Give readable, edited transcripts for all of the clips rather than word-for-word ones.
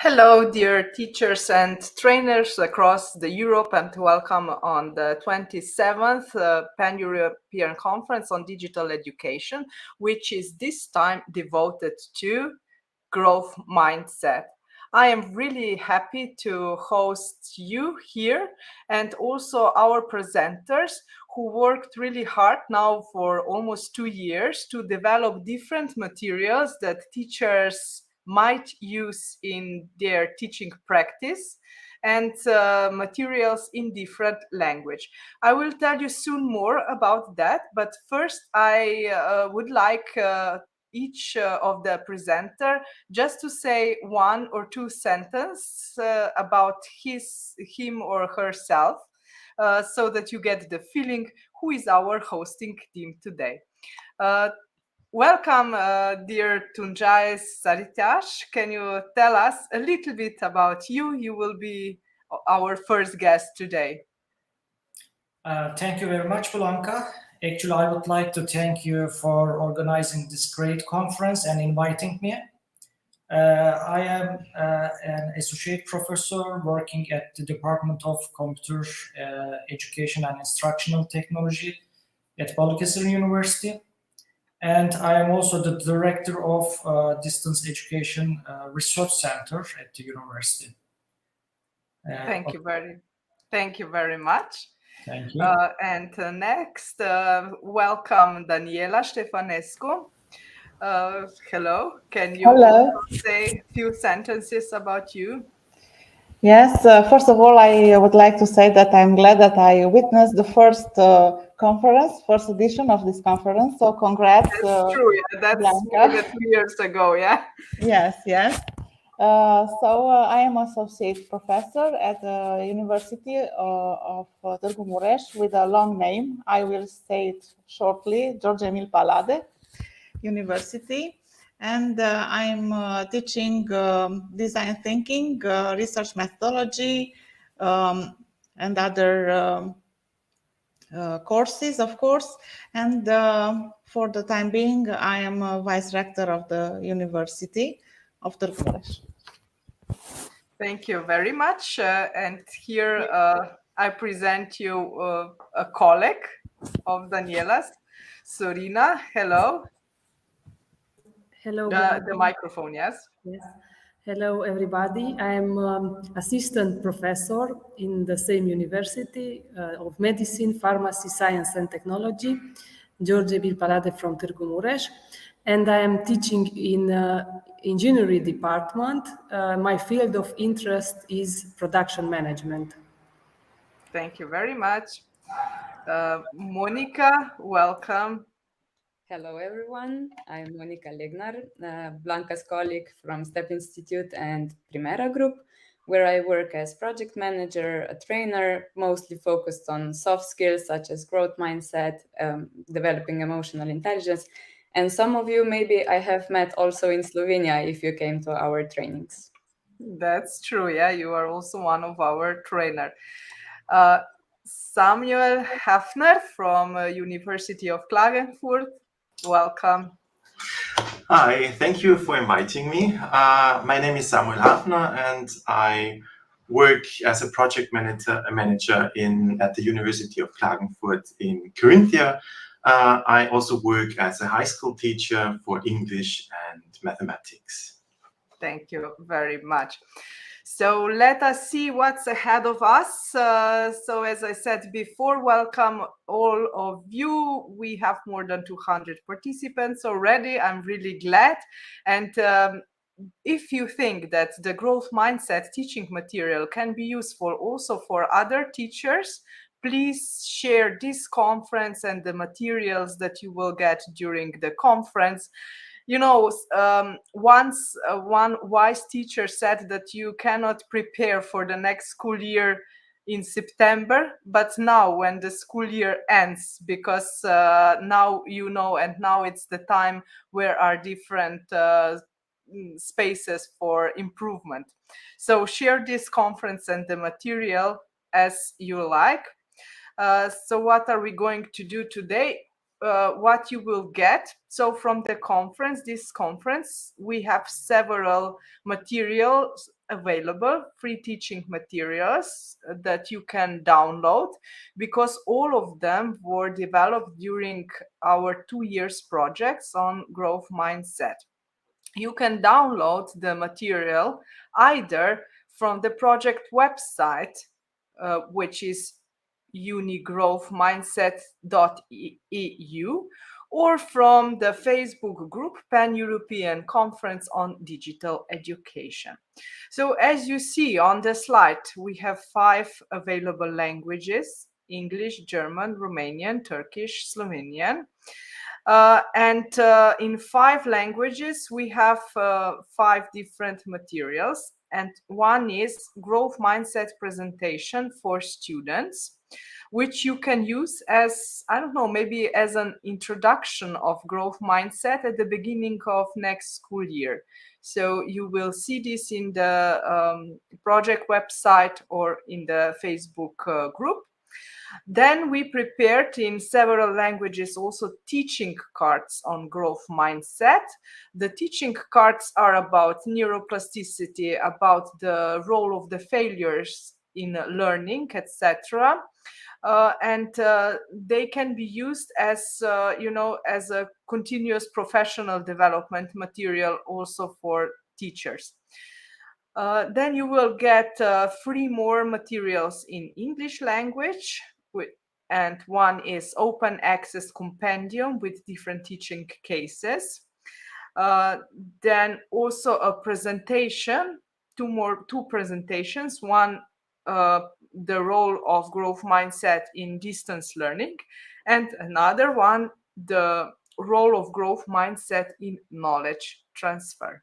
Hello, dear teachers and trainers across the Europe, and welcome on the 27th Pan-European Conference on Digital Education, which is this time devoted to growth mindset. I am really happy to host you here and also our presenters who worked really hard now for almost 2 years to develop different materials that teachers might use in their teaching practice and materials in different language. I will tell you soon more about that, but first I would like each of the presenter just to say 1 or 2 sentences about him or herself so that you get the feeling who is our hosting team today. Welcome, dear Tuncay, Saritas. Can you tell us a little bit about you? You will be our first guest today. Thank you very much, Blanca. Actually, I would like to thank you for organizing this great conference and inviting me. I am an associate professor working at the Department of Computer Education and Instructional Technology at Balikesir University. And I am also the director of Distance Education Research Center at the university. Thank you very much. Thank you. And next, welcome Daniela Stefanescu. Hello. Can you say a few sentences about you? Yes, first of all, I would like to say that I'm glad that I witnessed the first first edition of this conference. So congrats. That's true. Yeah. That's more than 2 years ago. Yeah. Yes, yes. I am associate professor at the University of Targu Mures with a long name. I will say it shortly, Palade University. And I'm teaching design thinking, research methodology, and other courses, of course. And for the time being, I am a vice rector of the University of Targu. Thank you very much. And here I present you a colleague of Daniela's, Sorina. Hello. Hello. The microphone, yes. Yes. Hello, everybody. I'm assistant professor in the same university of medicine, pharmacy, science, and technology, George Palade from Targu Mures, and I am teaching in engineering department. My field of interest is production management. Thank you very much. Monika, welcome. Hello, everyone. I'm Monika Legnar, Blanca's colleague from STEP Institute and Primera Group, where I work as project manager, a trainer, mostly focused on soft skills such as growth mindset, developing emotional intelligence. And some of you maybe I have met also in Slovenia if you came to our trainings. That's true. Yeah, you are also one of our trainers. Samuel Hafner from University of Klagenfurt. Welcome. Hi, thank you for inviting me. My name is Samuel Hafner and I work as a project manager at the University of Klagenfurt in Carinthia. I also work as a high school teacher for English and mathematics. Thank you very much. So let us see what's ahead of us. So as I said before, welcome all of you. We have more than 200 participants already. I'm really glad. And if you think that the growth mindset teaching material can be useful also for other teachers, please share this conference and the materials that you will get during the conference. You know, once one wise teacher said that you cannot prepare for the next school year in September, but now when the school year ends, because now you know, and now it's the time where are different spaces for improvement. So share this conference and the material as you like. So what are we going to do today? What you will get. So from the conference, this conference, we have several materials available, free teaching materials that you can download, because all of them were developed during our 2 years projects on growth mindset. You can download the material either from the project website, which is unigrowthmindset.eu, or from the Facebook group Pan-European Conference on Digital Education. So as you see on the slide, we have 5 available languages: English, German, Romanian, Turkish, Slovenian. And in 5 languages, we have 5 different materials. And one is growth mindset presentation for students, which you can use as, I don't know, maybe as an introduction of growth mindset at the beginning of next school year. So you will see this in the project website or in the Facebook group. Then we prepared in several languages also teaching cards on growth mindset. The teaching cards are about neuroplasticity, about the role of the failures in learning, etc. And they can be used as, you know, as a continuous professional development material also for teachers. Then you will get 3 more materials in English language, and one is open access compendium with different teaching cases. Then also a presentation, 2 presentations, one the role of growth mindset in distance learning, and another one, the role of growth mindset in knowledge transfer.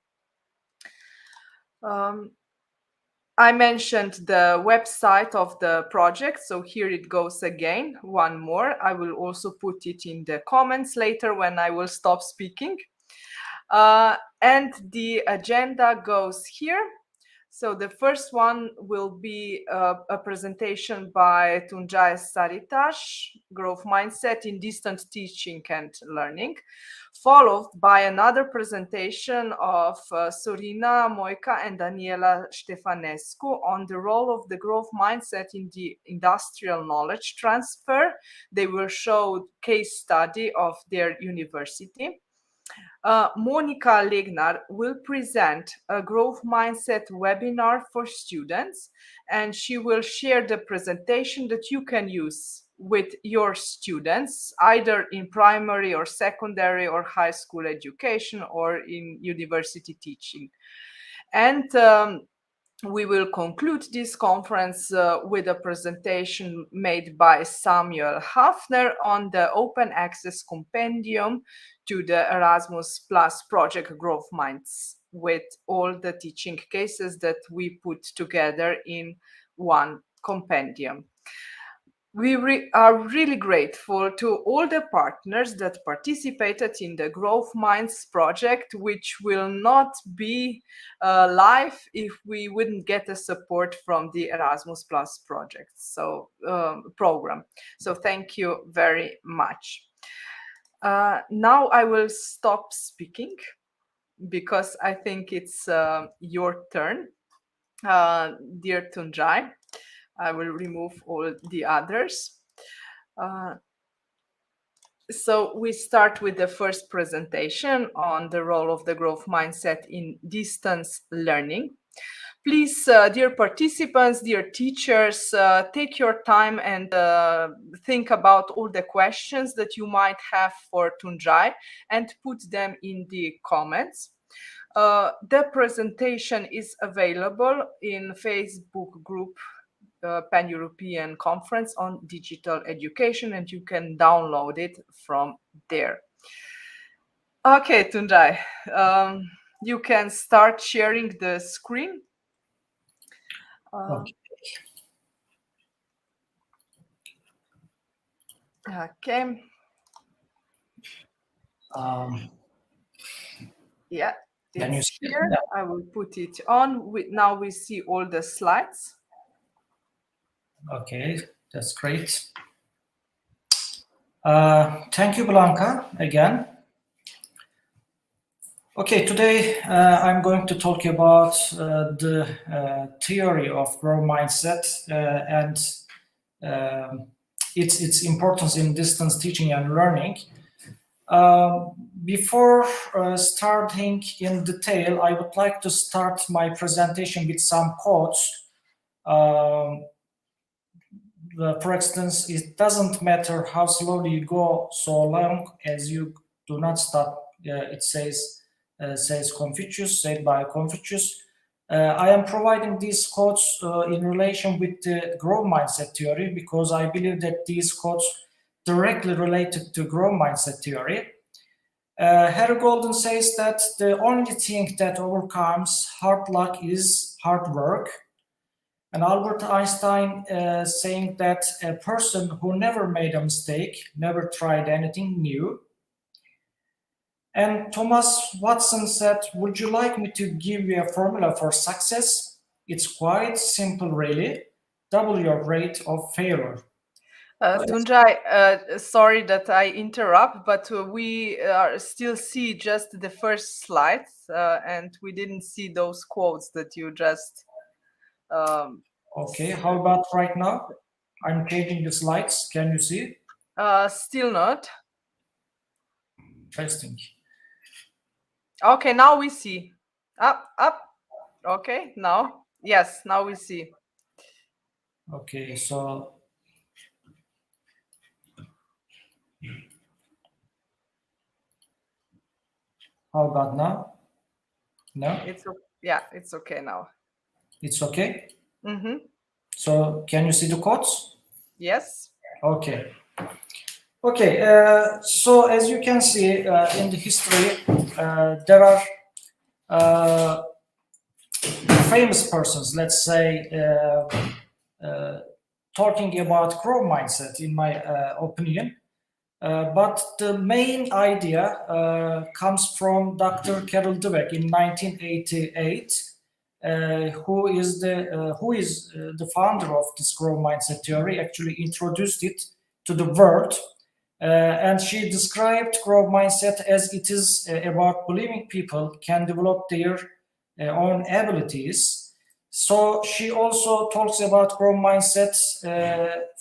I mentioned the website of the project, so here it goes again, one more. I will also put it in the comments later when I will stop speaking. And the agenda goes here. So the first one will be a presentation by Tuncay Saritas, Growth Mindset in Distant Teaching and Learning, followed by another presentation of Sorina, Moica, and Daniela Stefanescu on the role of the growth mindset in the industrial knowledge transfer. They will show case study of their university. Monika Legnar will present a growth mindset webinar for students, and she will share the presentation that you can use with your students, either in primary or secondary or high school education or in university teaching. And we will conclude this conference with a presentation made by Samuel Hafner on the open access compendium to the Erasmus Plus project GrowthMinds, with all the teaching cases that we put together in one compendium. We are really grateful to all the partners that participated in the GrowthMinds project, which will not be live if we wouldn't get the support from the Erasmus Plus project, so program. So thank you very much. Now I will stop speaking because I think it's your turn, dear Tuncay. I will remove all the others. So we start with the first presentation on the role of the growth mindset in distance learning. Please, dear participants, dear teachers, take your time and think about all the questions that you might have for Tuncay and put them in the comments. The presentation is available in Facebook group Pan-European Conference on Digital Education, and you can download it from there. Okay, Tuncay, you can start sharing the screen. Okay. Okay. Yeah, it's here. Yeah. I will put it on. Now we see all the slides. Okay, that's great. Thank you, Blanca, again. Okay, today I'm going to talk about the theory of growth mindset and its importance in distance teaching and learning. Before starting in detail, I would like to start my presentation with some quotes. For instance, it doesn't matter how slowly you go, so long as you do not stop. It says Confucius, said by Confucius. I am providing these quotes in relation with the growth mindset theory because I believe that these quotes directly related to growth mindset theory. Harry Golden says that the only thing that overcomes hard luck is hard work. And Albert Einstein saying that a person who never made a mistake never tried anything new. And Thomas Watson said, would you like me to give you a formula for success? It's quite simple, really. Double your rate of failure. Tuncay, sorry that I interrupt, but we still see just the first slides and we didn't see those quotes that you just... Okay, how about right now? I'm changing the slides. Can you see? Still not. Interesting. Okay, now we see. Up. Okay, now. Yes, now we see. Okay, so... How about now? No? It's okay now. It's okay? Mm-hmm. So can you see the quotes? Yes. Okay. Okay, so as you can see in the history, there are famous persons, let's say, talking about growth mindset, in my opinion. But the main idea comes from Dr. Carol Dweck in 1988, who is the founder of this growth mindset theory, actually introduced it to the world. And she described growth mindset as it is about believing people can develop their own abilities. So she also talks about growth mindset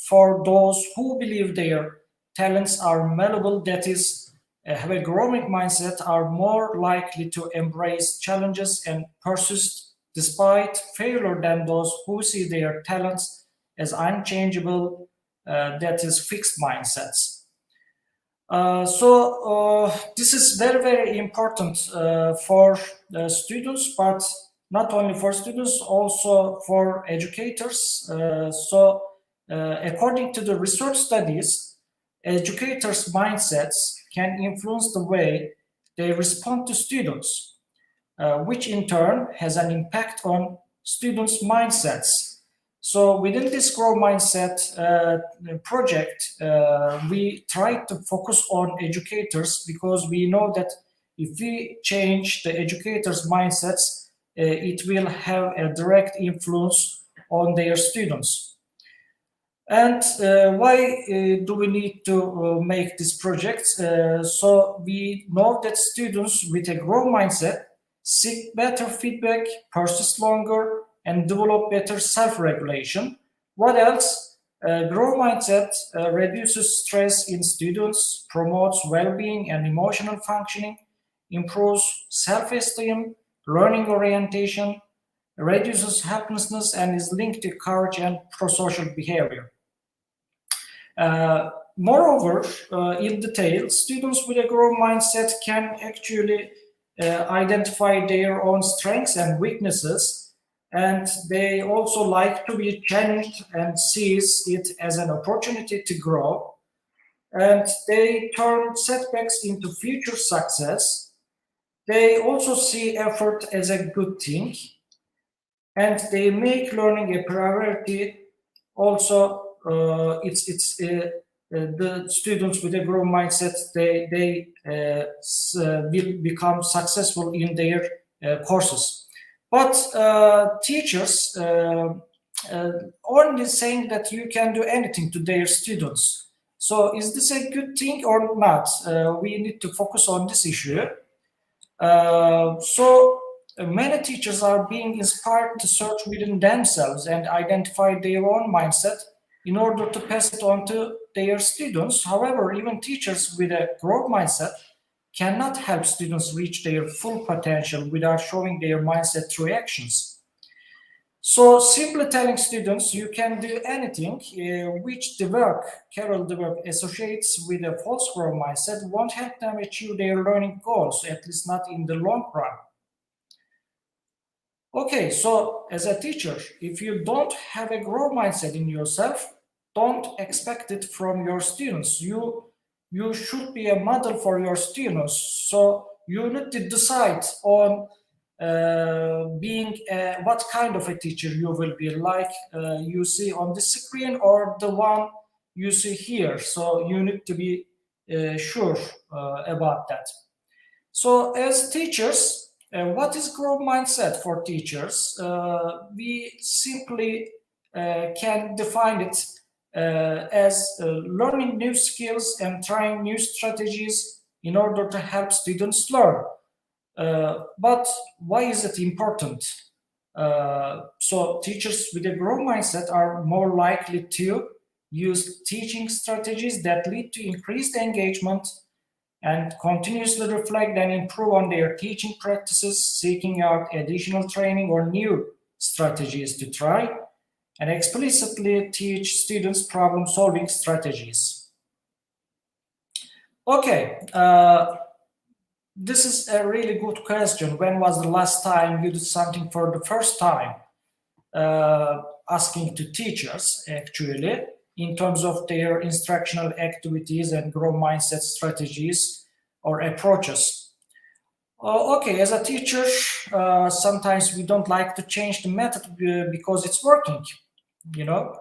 for those who believe their talents are malleable, that is, have a growing mindset, are more likely to embrace challenges and persist despite failure than those who see their talents as unchangeable, that is, fixed mindsets. So this is very, very important for students, but not only for students, also for educators. So according to the research studies, educators' mindsets can influence the way they respond to students, which in turn has an impact on students' mindsets. So within this growth mindset project, we try to focus on educators because we know that if we change the educators' mindsets, it will have a direct influence on their students. And why do we need to make this project? So we know that students with a growth mindset seek better feedback, persist longer, and develop better self-regulation. What else? Growth mindset reduces stress in students, promotes well-being and emotional functioning, improves self-esteem, learning orientation, reduces helplessness, and is linked to courage and prosocial behavior. Moreover, in detail, students with a growth mindset can actually identify their own strengths and weaknesses, and they also like to be challenged and sees it as an opportunity to grow. And they turn setbacks into future success. They also see effort as a good thing, and they make learning a priority. Also, the students with a growth mindset, they will become successful in their courses. But teachers only saying that you can do anything to their students. So is this a good thing or not? We need to focus on this issue. Many teachers are being inspired to search within themselves and identify their own mindset in order to pass it on to their students. However, even teachers with a growth mindset cannot help students reach their full potential without showing their mindset through actions. So simply telling students you can do anything, which Carol Dweck associates with a false growth mindset, won't help them achieve their learning goals, at least not in the long run. Okay, so as a teacher, if you don't have a growth mindset in yourself, don't expect it from your students. You should be a model for your students. So you need to decide on being what kind of a teacher you will be, like you see on the screen or the one you see here. So you need to be sure about that. So as teachers, what is growth mindset for teachers? We simply can define it as learning new skills and trying new strategies in order to help students learn. But why is it important? So teachers with a growth mindset are more likely to use teaching strategies that lead to increased engagement and continuously reflect and improve on their teaching practices, seeking out additional training or new strategies to try, and explicitly teach students problem-solving strategies. Okay. This is a really good question. When was the last time you did something for the first time? Asking to teachers, actually, in terms of their instructional activities and growth mindset strategies or approaches. Okay, as a teacher, sometimes we don't like to change the method because it's working, you know,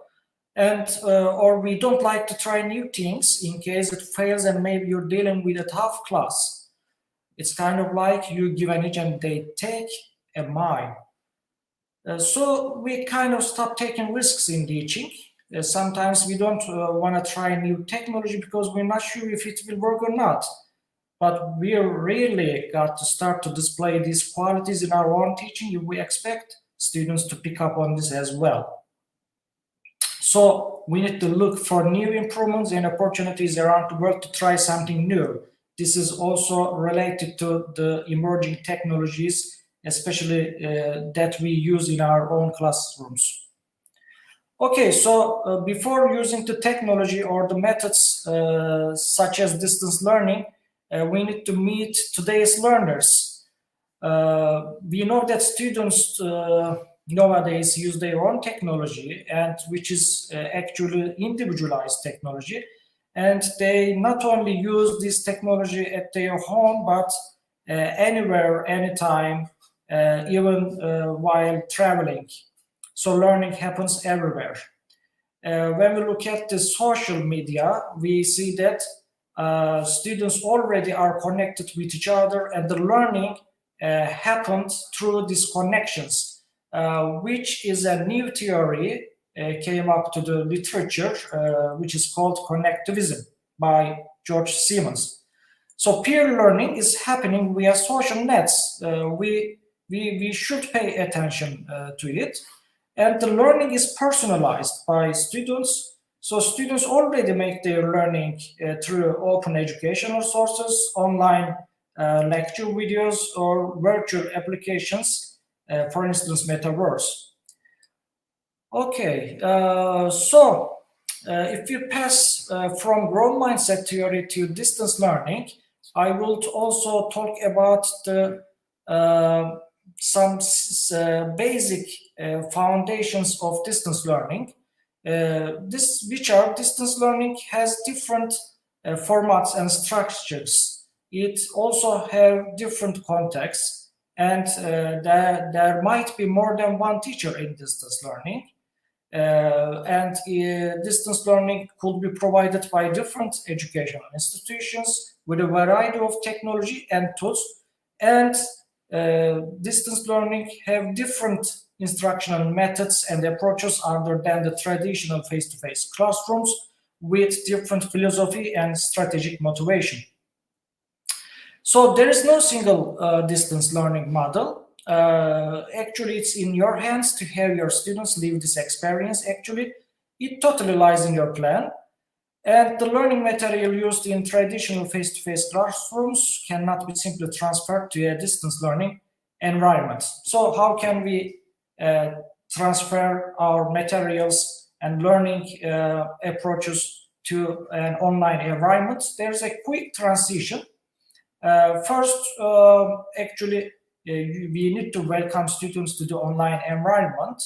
and or we don't like to try new things in case it fails and maybe you're dealing with a tough class. It's kind of like you give an inch and they take a mile. So we kind of stop taking risks in teaching. Sometimes we don't want to try new technology because we're not sure if it will work or not. But we really got to start to display these qualities in our own teaching if we expect students to pick up on this as well. So we need to look for new improvements and opportunities around the world to try something new. This is also related to the emerging technologies, especially that we use in our own classrooms. Okay, so before using the technology or the methods such as distance learning, we need to meet today's learners. We know that students nowadays use their own technology, and which is actually individualized technology. And they not only use this technology at their home, but anywhere, anytime, even while traveling. So learning happens everywhere. When we look at the social media, we see that students already are connected with each other, and the learning happened through these connections, which is a new theory came up to the literature, which is called connectivism by George Siemens. So peer learning is happening via social nets. We should pay attention to it. And the learning is personalized by students. So students already make their learning through open educational sources, online lecture videos, or virtual applications. for instance, metaverse. Okay, so if you pass from growth mindset theory to distance learning, I will also talk about the some basic foundations of distance learning. Distance learning has different formats and structures. It also have different contexts, and there might be more than one teacher in distance learning. Distance learning could be provided by different educational institutions with a variety of technology and tools. And distance learning have different instructional methods and approaches other than the traditional face-to-face classrooms, with different philosophy and strategic motivation. So there is no single distance learning model. Actually, it's in your hands to have your students live this experience. Actually, it totally lies in your plan. And the learning material used in traditional face-to-face classrooms cannot be simply transferred to a distance learning environment. So how can we transfer our materials and learning approaches to an online environment? There's a quick transition. First, actually, we need to welcome students to the online environment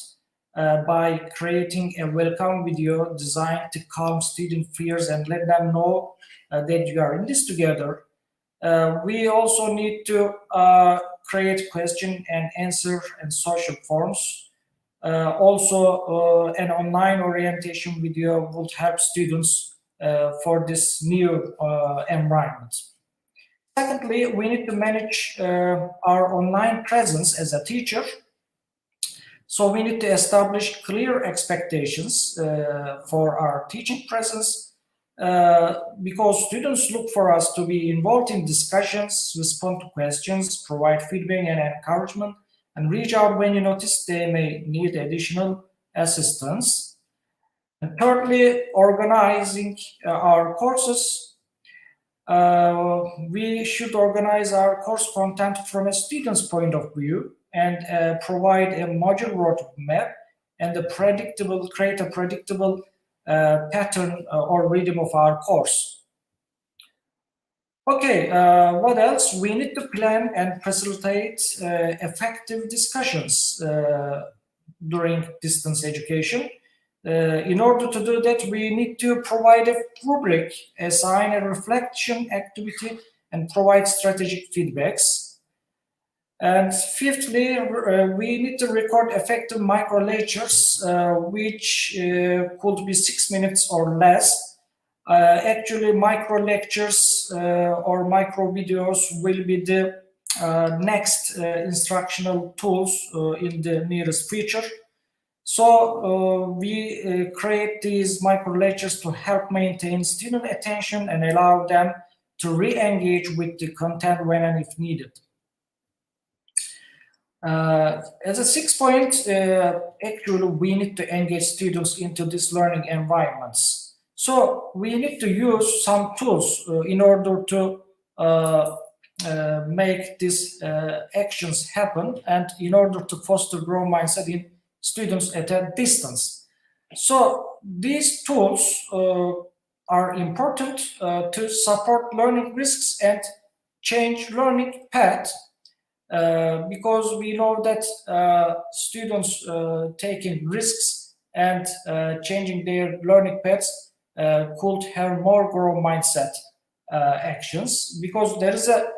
by creating a welcome video designed to calm student fears and let them know that you are in this together. We also need to create question and answer and social forms. Also, an online orientation video would help students for this new environment. Secondly, we need to manage our online presence as a teacher. So we need to establish clear expectations for our teaching presence because students look for us to be involved in discussions, respond to questions, provide feedback and encouragement, and reach out when you notice they may need additional assistance. And thirdly, organizing our courses. We should organize our course content from a student's point of view and provide a module roadmap and create a predictable pattern or rhythm of our course. Okay, what else? We need to plan and facilitate effective discussions during distance education. In order to do that, we need to provide a rubric, assign a reflection activity, and provide strategic feedbacks. And fifthly, we need to record effective micro lectures, which could be 6 minutes or less. Actually, micro lectures or micro videos will be the next instructional tools in the nearest future. So we create these micro lectures to help maintain student attention and allow them to re-engage with the content when and if needed. As a 6th point, actually, we need to engage students into these learning environments. So we need to use some tools in order to make these actions happen and in order to foster growth mindset in students at a distance. So these tools are important to support learning risks and change learning path because we know that students taking risks and changing their learning paths could have more growth mindset actions, because there is a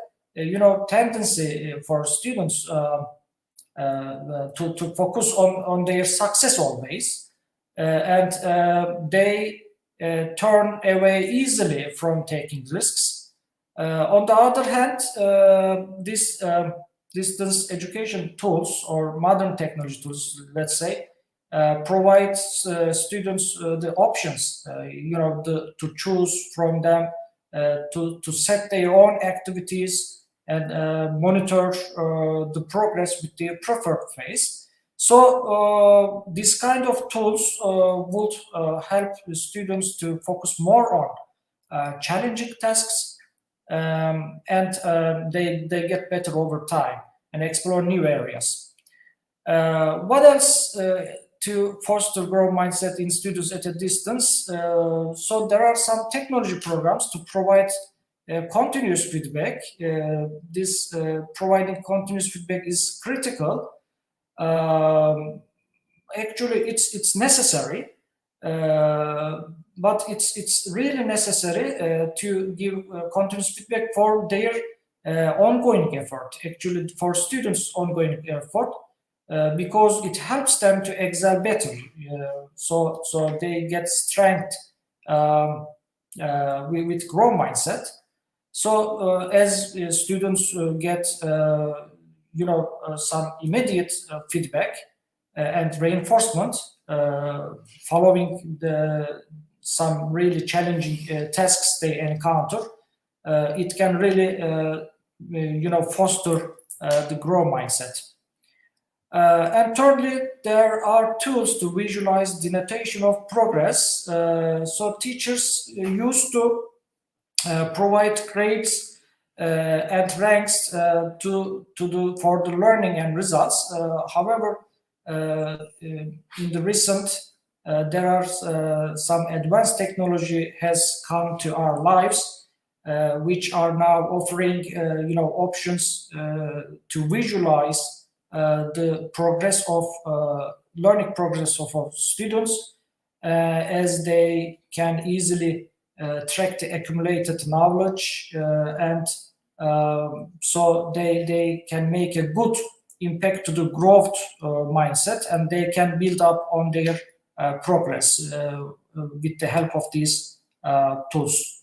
tendency for students to focus on their success always, and they turn away easily from taking risks. On the other hand, this distance education tools or modern technology tools, let's say, provides students the options, to choose from them, to set their own activities and monitor the progress with their preferred phase. So this kind of tools would help the students to focus more on challenging tasks, and they get better over time and explore new areas. What else to foster growth mindset in students at a distance? So there are some technology programs to provide continuous feedback. This providing continuous feedback is critical. Actually, it's necessary, but it's really necessary to give continuous feedback for their ongoing effort. Actually, for students' ongoing effort. Because it helps them to excel better, so they get strength with growth mindset. So as students get some immediate feedback and reinforcement following some really challenging tasks they encounter, it can really foster the growth mindset. And thirdly, there are tools to visualize the notation of progress. So teachers used to provide grades and ranks for the learning and results. However, in the recent, there are some advanced technology has come to our lives, which are now offering options to visualize the progress of learning progress of students, as they can easily track the accumulated knowledge, and so they can make a good impact to the growth mindset, and they can build up on their progress with the help of these tools.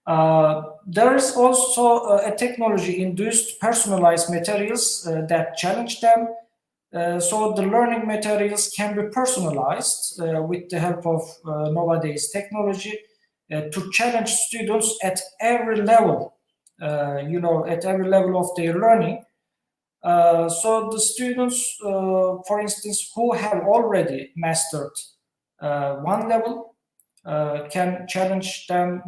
There is also a technology-induced personalized materials that challenge them. So the learning materials can be personalized with the help of nowadays technology to challenge students at every level, at every level of their learning. So the students, for instance, who have already mastered one level, can challenge them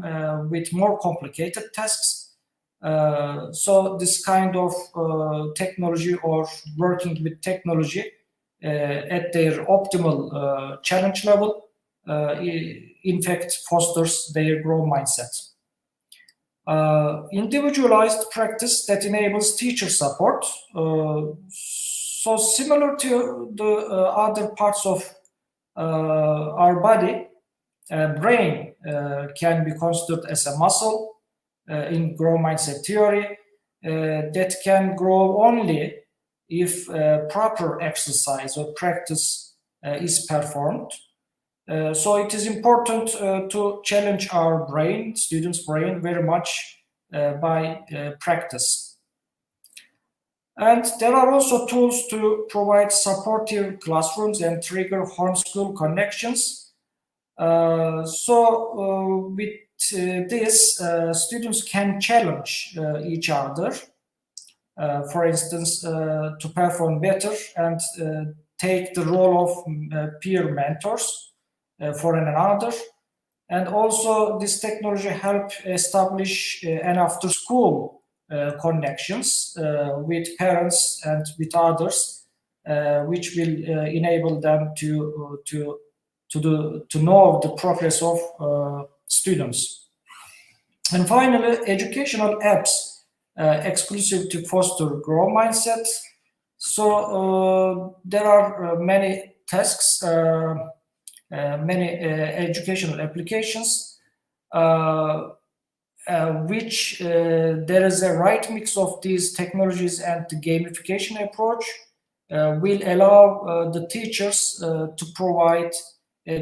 with more complicated tasks. So this kind of technology, or working with technology at their optimal challenge level, in fact fosters their growth mindset. Individualized practice that enables teacher support. So similar to the other parts of our body, brain can be considered as a muscle in growth mindset theory that can grow only if proper exercise or practice is performed. So it is important to challenge our brain, students' brain, very much by practice. And there are also tools to provide supportive classrooms and trigger homeschool connections. With this, students can challenge each other, for instance, to perform better, and take the role of peer mentors for another. And also this technology help establish an after-school connections with parents and with others, which will enable them to know the progress of students. And finally, educational apps exclusive to foster growth mindset. So there are many tasks, many educational applications, which there is a right mix of these technologies, and the gamification approach will allow the teachers to provide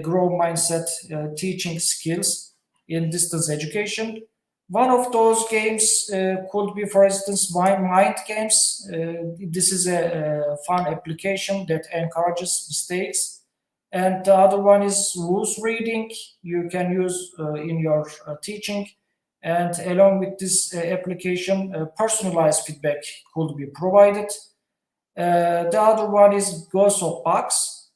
growth mindset teaching skills in distance education. One of those games could be, for instance, mind games. This is a fun application that encourages mistakes. And the other one is loose reading. You can use in your teaching. And along with this application, personalized feedback could be provided. The other one is Box,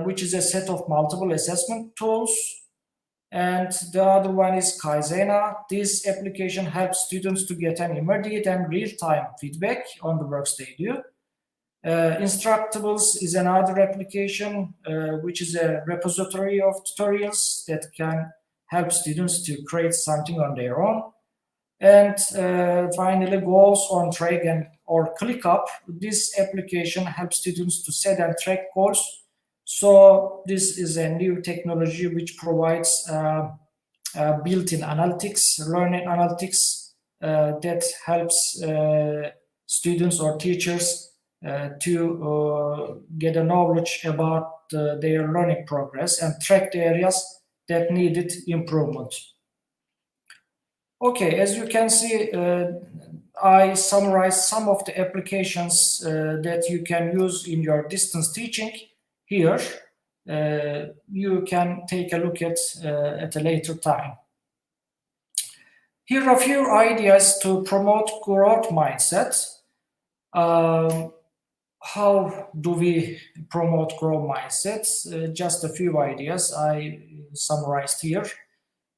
which is a set of multiple assessment tools. And the other one is Kaizena. This application helps students to get an immediate and real-time feedback on the works they do. Instructables is another application, which is a repository of tutorials that can help students to create something on their own. And finally, goals on drag and or ClickUp. This application helps students to set and track goals. So this is a new technology which provides built-in analytics, learning analytics that helps students or teachers to get a knowledge about their learning progress and track the areas that needed improvement. Okay, as you can see, I summarized some of the applications that you can use in your distance teaching here. You can take a look at a later time. Here are a few ideas to promote growth mindset. How do we promote growth mindsets? Just a few ideas I summarized here.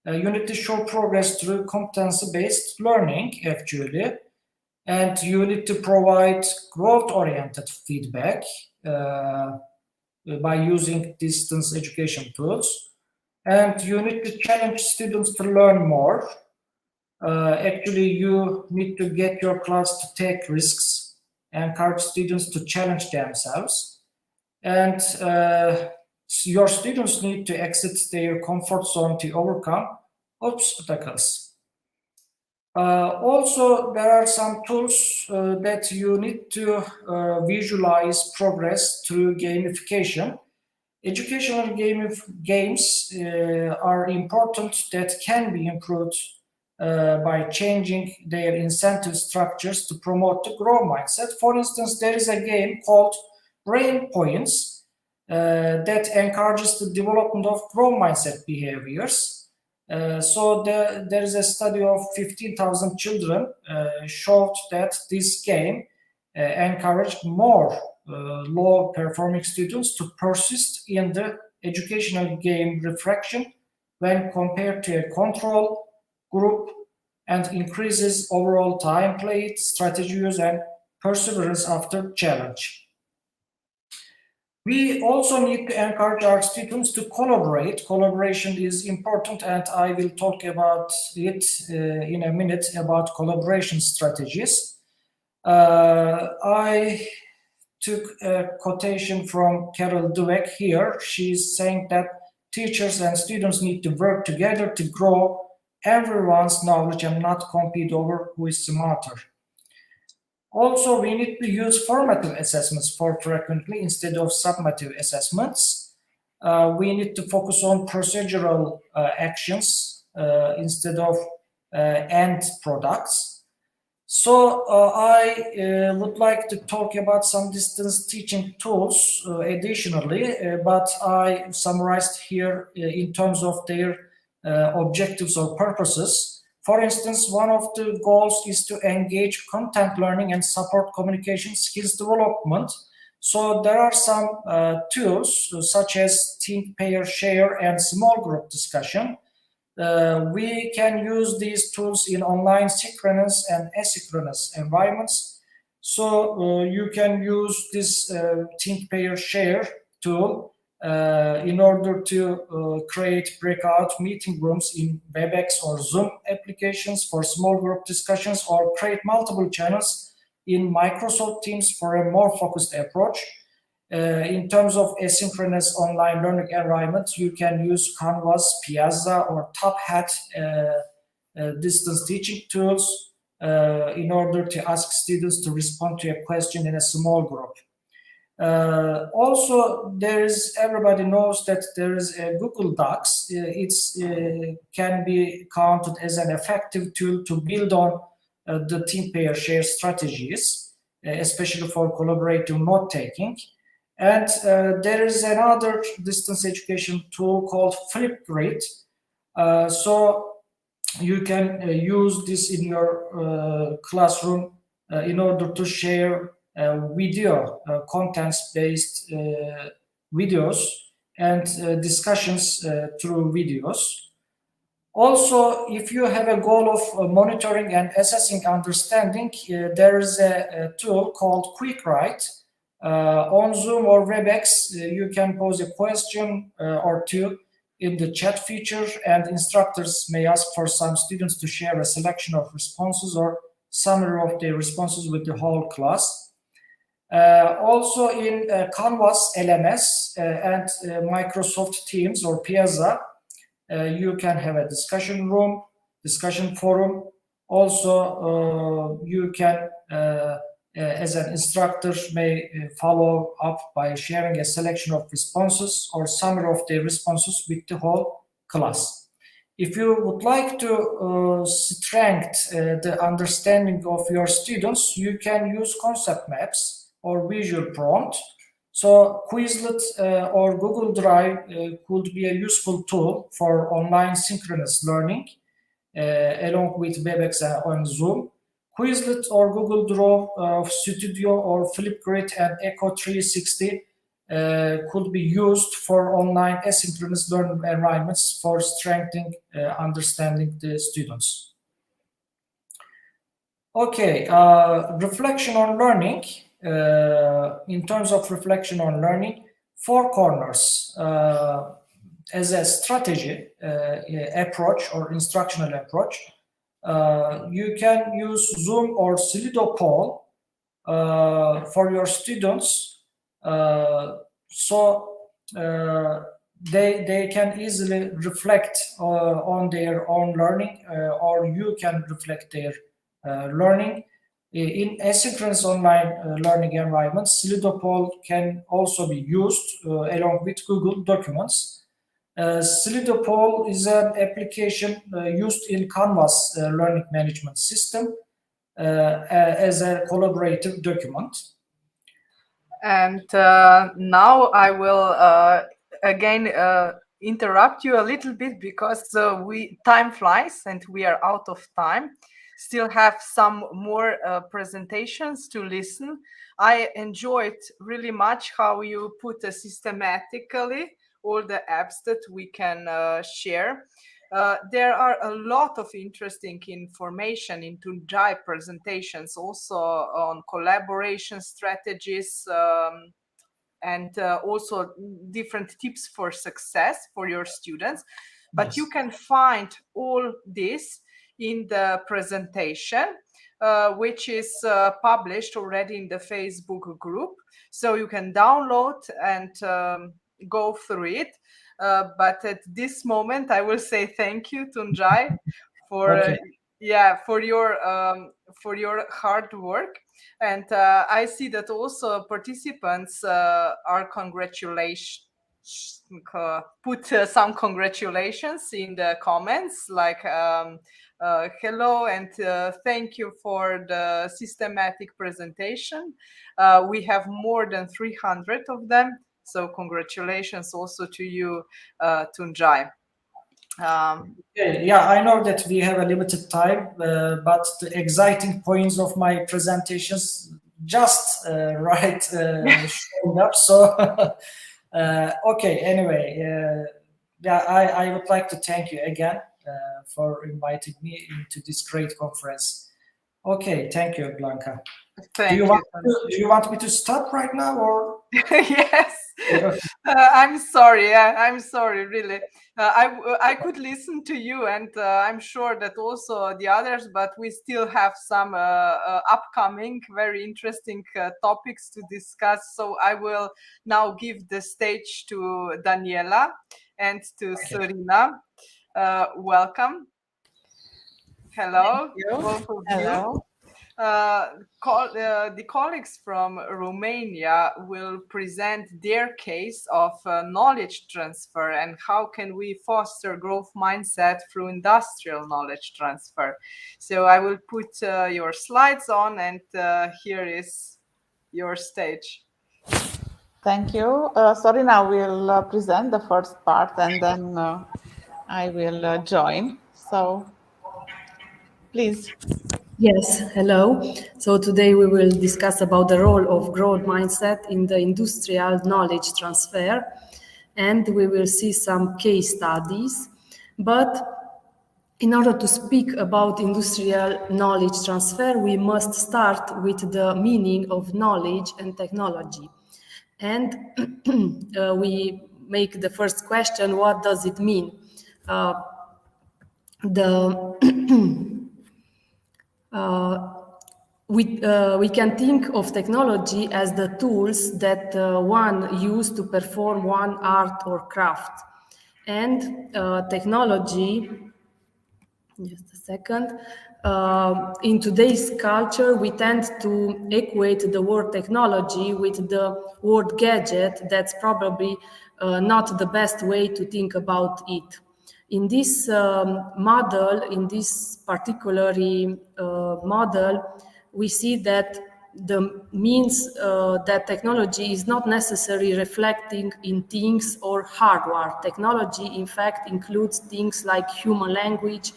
You need to show progress through competency-based learning, actually, and you need to provide growth-oriented feedback by using distance education tools, and you need to challenge students to learn more. Actually, you need to get your class to take risks, encourage students to challenge themselves, and your students need to exit their comfort zone to overcome obstacles. Also, there are some tools that you need to visualize progress through gamification. Educational games are important that can be improved by changing their incentive structures to promote the growth mindset. For instance, there is a game called Brain Points that encourages the development of growth mindset behaviors. So there is a study of 15,000 children showed that this game encouraged more low-performing students to persist in the educational game refraction when compared to a control group, and increases overall time played, strategy use, and perseverance after challenge. We also need to encourage our students to collaborate. Collaboration is important, and I will talk about it in a minute about collaboration strategies. I took a quotation from Carol Dweck here. She's saying that teachers and students need to work together to grow everyone's knowledge and not compete over who is smarter. Also, we need to use formative assessments more frequently instead of summative assessments. We need to focus on procedural actions instead of end products. So I would like to talk about some distance teaching tools additionally, but I summarized here in terms of their objectives or purposes. For instance, one of the goals is to engage content learning and support communication skills development. So there are some tools such as think, pair, share, and small group discussion. We can use these tools in online synchronous and asynchronous environments. So you can use this think, pair, share tool in order to create breakout meeting rooms in WebEx or Zoom applications for small group discussions, or create multiple channels in Microsoft Teams for a more focused approach. In terms of asynchronous online learning environment, you can use Canvas, Piazza, or Top Hat distance teaching tools in order to ask students to respond to a question in a small group. Also, everybody knows that there is a Google Docs. It can be counted as an effective tool to build on the think, pair, share strategies, especially for collaborative note taking. And there is another distance education tool called Flipgrid. So you can use this in your classroom in order to share video contents-based videos and discussions through videos. Also, if you have a goal of monitoring and assessing understanding, there is a tool called QuickWrite On Zoom or WebEx, you can pose a question or two in the chat feature, and instructors may ask for some students to share a selection of responses or summary of their responses with the whole class. Also in Canvas LMS and Microsoft Teams or Piazza, you can have a discussion room, discussion forum. Also, you can, as an instructor, may follow up by sharing a selection of responses or summary of their responses with the whole class. If you would like to strengthen the understanding of your students, you can use concept maps or visual prompt. So Quizlet or Google Drive could be a useful tool for online synchronous learning along with WebEx and Zoom. Quizlet or Google Drive Studio or Flipgrid and Echo 360 could be used for online asynchronous learning environments for strengthening understanding the students. Okay, reflection on learning. In terms of reflection on learning, 4 corners as a strategy approach or instructional approach. You can use Zoom or Slido for your students, so they can easily reflect on their own learning, or you can reflect their learning. In asynchronous online learning environments, Slido can also be used along with Google Documents. Slido is an application used in Canvas learning management system as a collaborative document. And now I will again interrupt you a little bit because time flies and we are out of time. Still have some more presentations to listen. I enjoyed really much how you put systematically all the apps that we can share. There are a lot of interesting information in Tuncay presentations, also on collaboration strategies and also different tips for success for your students. But yes, you can find all this in the presentation, which is published already in the Facebook group. So you can download and go through it. But at this moment, I will say thank you, Tuncay, for for your hard work. And I see that also participants are put some congratulations in the comments, like hello and thank you for the systematic presentation. We have more than 300 of them, so congratulations also to you, Tuncay. Yeah, I know that we have a limited time, but the exciting points of my presentations just showing up. So, okay, anyway, yeah, I would like to thank you again for inviting me into this great conference. Okay, thank you, Blanca. Do you want me to stop right now, or? Yes. I'm sorry. I'm sorry, really. I could listen to you, and I'm sure that also the others, but we still have some upcoming very interesting topics to discuss. So I will now give the stage to Daniela and to Sorina. Welcome. Hello, both of you. The colleagues from Romania will present their case of knowledge transfer and how can we foster growth mindset through industrial knowledge transfer. So I will put your slides on, and here is your stage. Thank you. Sorina will present the first part, and then I will join. So please. Yes, hello. So today we will discuss about the role of growth mindset in the industrial knowledge transfer, and we will see some case studies. But In order to speak about industrial knowledge transfer, we must start with the meaning of knowledge and technology. And we make the first question, what does it mean? We can think of technology as the tools that one used to perform one art or craft. And technology, just a second, in today's culture, we tend to equate the word technology with the word gadget. That's probably not the best way to think about it. In this model, in this particular model, we see that the means that technology is not necessarily reflecting in things or hardware. Technology, in fact, includes things like human language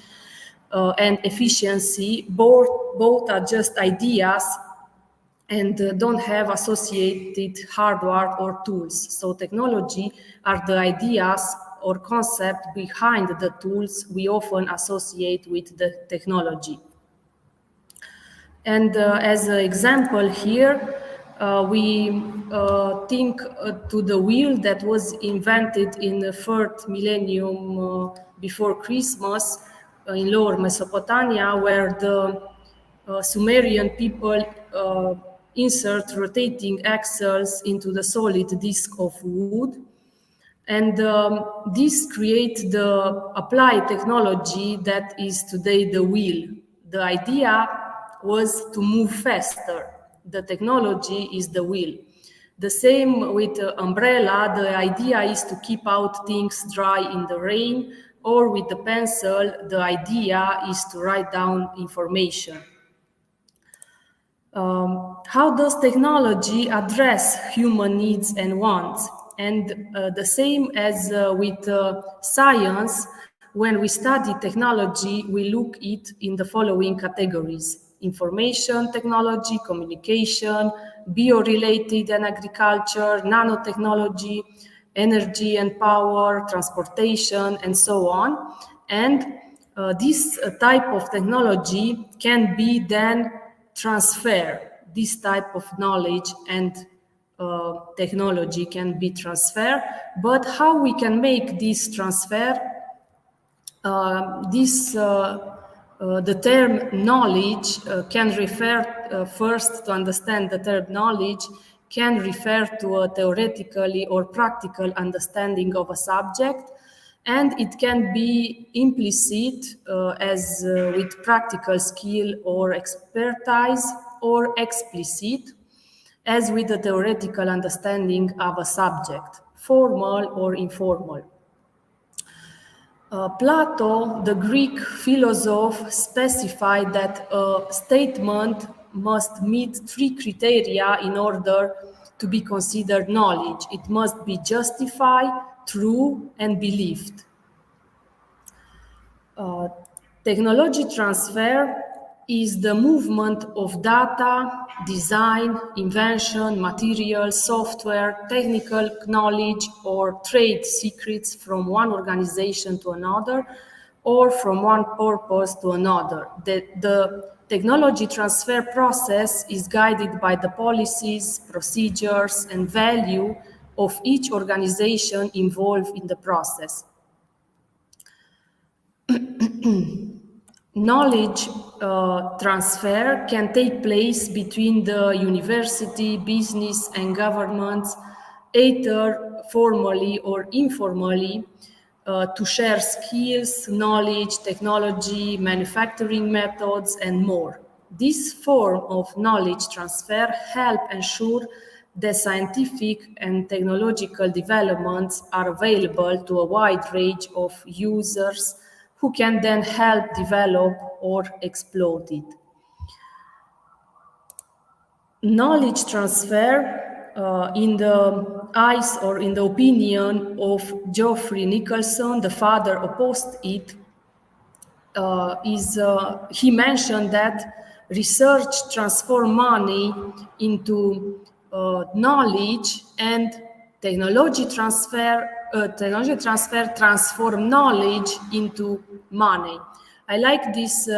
and efficiency. Both are just ideas and don't have associated hardware or tools. So technology are the ideas or concept behind the tools we often associate with the technology. And as an example here, we think to the wheel that was invented in the 3rd millennium before Christmas in Lower Mesopotamia, where the Sumerian people insert rotating axles into the solid disc of wood. And this creates the applied technology that is today the wheel. The idea was to move faster. The technology is the wheel. The same with umbrella. The idea is to keep out things dry in the rain, or with the pencil, the idea is to write down information. How does technology address human needs and wants? And the same as with science, when we study technology, we look it in the following categories: information technology, communication, bio-related and agriculture, nanotechnology, energy and power, transportation, and so on. And this type of technology can be then transferred. This type of knowledge and technology can be transferred, but how we can make this transfer? The term knowledge can refer, first to understand the term knowledge, can refer to a theoretically or practical understanding of a subject, and it can be implicit as with practical skill or expertise, or explicit as with the theoretical understanding of a subject, formal or informal. Plato, the Greek philosopher, specified that a statement must meet 3 criteria in order to be considered knowledge. It must be justified, true, and believed. Technology transfer is the movement of data, design, invention, material, software, technical knowledge, or trade secrets from one organization to another, or from one purpose to another. The technology transfer process is guided by the policies, procedures, and value of each organization involved in the process. Knowledge transfer can take place between the university, business, and governments, either formally or informally, to share skills, knowledge, technology, manufacturing methods, and more. This form of knowledge transfer helps ensure that scientific and technological developments are available to a wide range of users who can then help develop or exploit it. Knowledge transfer, in the eyes or in the opinion of Geoffrey Nicholson, the father opposed it, he mentioned that research transforms money into knowledge, and technology transfer transform knowledge into money. I like these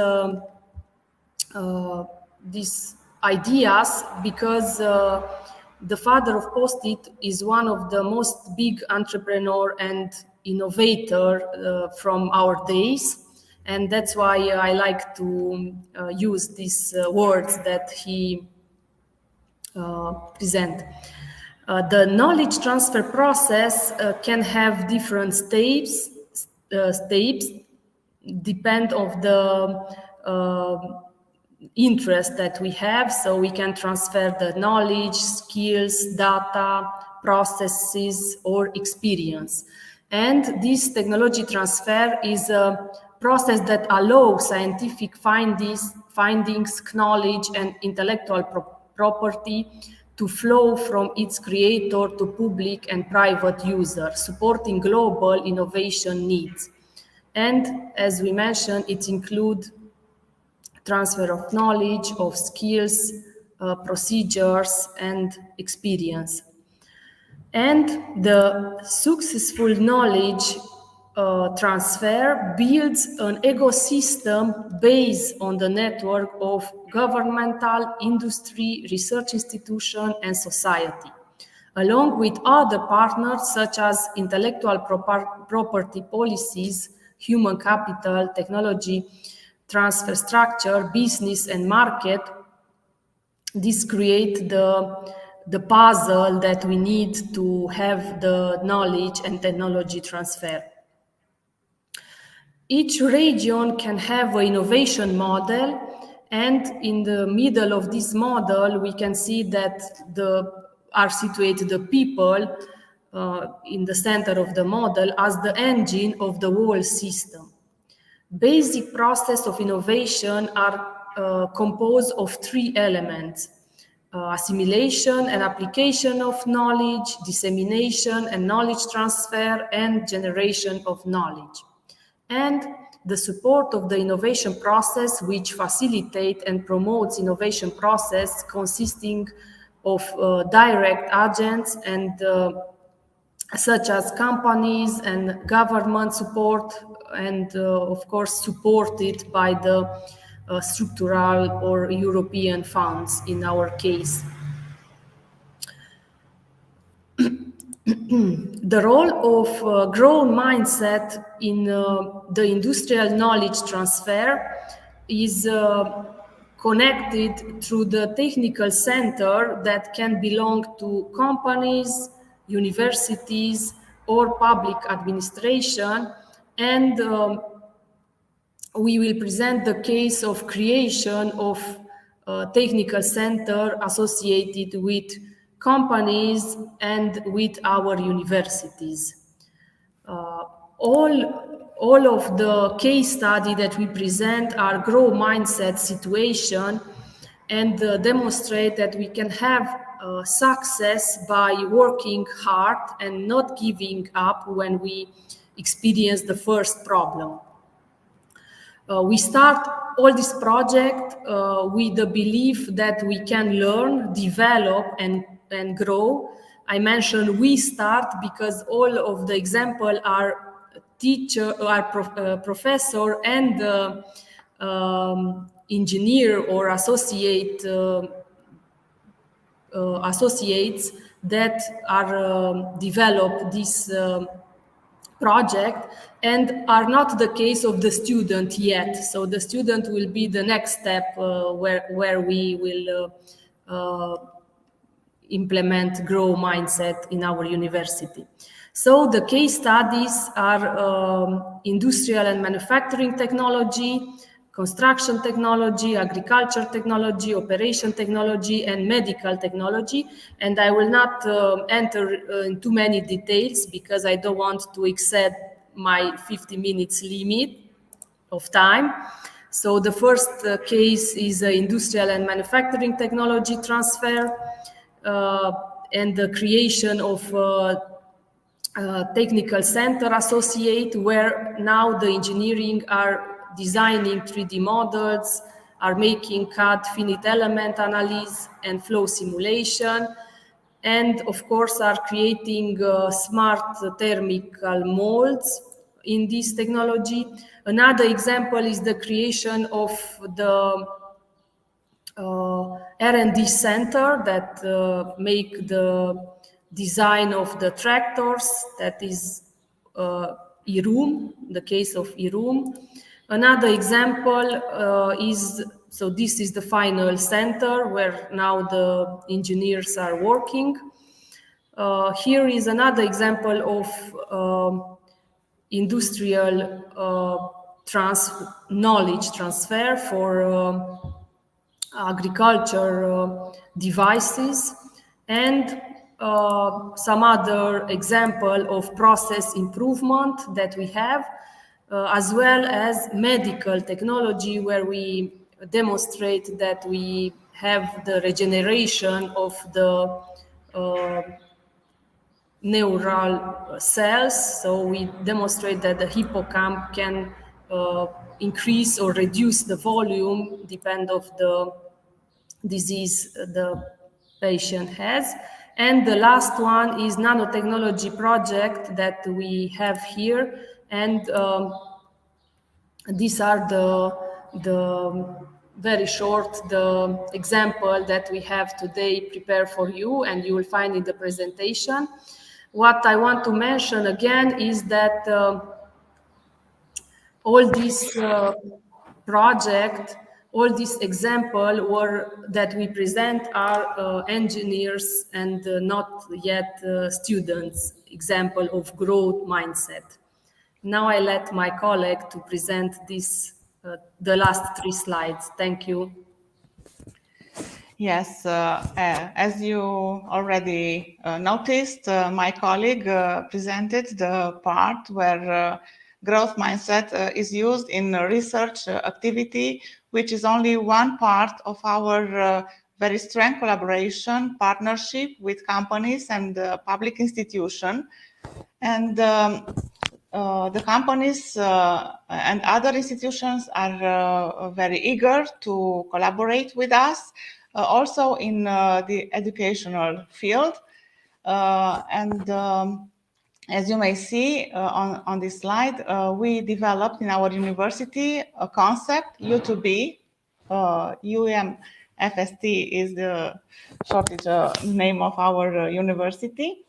ideas because the father of Post-it is one of the most big entrepreneur and innovator from our days. And that's why I like to use these words that he present. The knowledge transfer process can have different steps depend of the interest that we have. So we can transfer the knowledge, skills, data, processes, or experience. And this technology transfer is a process that allows scientific findings, knowledge, and intellectual property to flow from its creator to public and private users, supporting global innovation needs. And as we mentioned, it includes transfer of knowledge, of skills, procedures, and experience. And the successful knowledge transfer builds an ecosystem based on the network of governmental, industry, research institution, and society, along with other partners such as intellectual property policies, human capital, technology, transfer structure, business, and market. This creates the puzzle that we need to have the knowledge and technology transfer. Each region can have an innovation model, and in the middle of this model, we can see that are situated the people in the center of the model as the engine of the whole system. Basic process of innovation are composed of three elements: assimilation and application of knowledge, dissemination and knowledge transfer, and generation of knowledge. And the support of the innovation process, which facilitates and promotes innovation process consisting of direct agents and such as companies and government support, and of course supported by the structural or European funds in our case. The role of growth mindset in the industrial knowledge transfer is connected through the technical center that can belong to companies, universities, or public administration. And we will present the case of creation of a technical center associated with companies and with our universities. All of the case study that we present are growth mindset situation and demonstrate that we can have success by working hard and not giving up when we experience the first problem. We start all this project with the belief that we can learn, develop, and grow. I mentioned we start because all of the example are professor and engineer or associates that are develop this project and are not the case of the student yet. So the student will be the next step where we will implement growth mindset in our university. So the case studies are industrial and manufacturing technology, construction technology, agriculture technology, operation technology, and medical technology. And I will not enter into many details because I don't want to exceed my 50 minutes limit of time. So the first case is industrial and manufacturing technology transfer and the creation of technical center associate, where now the engineering are designing 3D models, are making CAD finite element analysis and flow simulation, and of course are creating smart thermical molds in this technology. Another example is the creation of the R&D center that make the design of the tractors, that is IRUM, the case of IRUM. Another example is, so this is the final center where now the engineers are working. Here is another example of industrial knowledge transfer for agriculture devices, and some other example of process improvement that we have, as well as medical technology, where we demonstrate that we have the regeneration of the neural cells. So we demonstrate that the hippocamp can increase or reduce the volume depend of the disease the patient has. And the last one is nanotechnology project that we have here, and these are the very short the example that we have today prepared for you, and you will find in the presentation. What I want to mention again is that all these project, all these example that we present are engineers and not yet students, example of growth mindset. Now I let my colleague to present this, the last 3 slides. Thank you. Yes, as you already noticed, my colleague presented the part where growth mindset is used in research activity, which is only one part of our very strong collaboration, partnership with companies and public institutions. And the companies and other institutions are very eager to collaborate with us, also in the educational field. As you may see on this slide, we developed in our university a concept, U2B, UMFST is the shortage name of our university.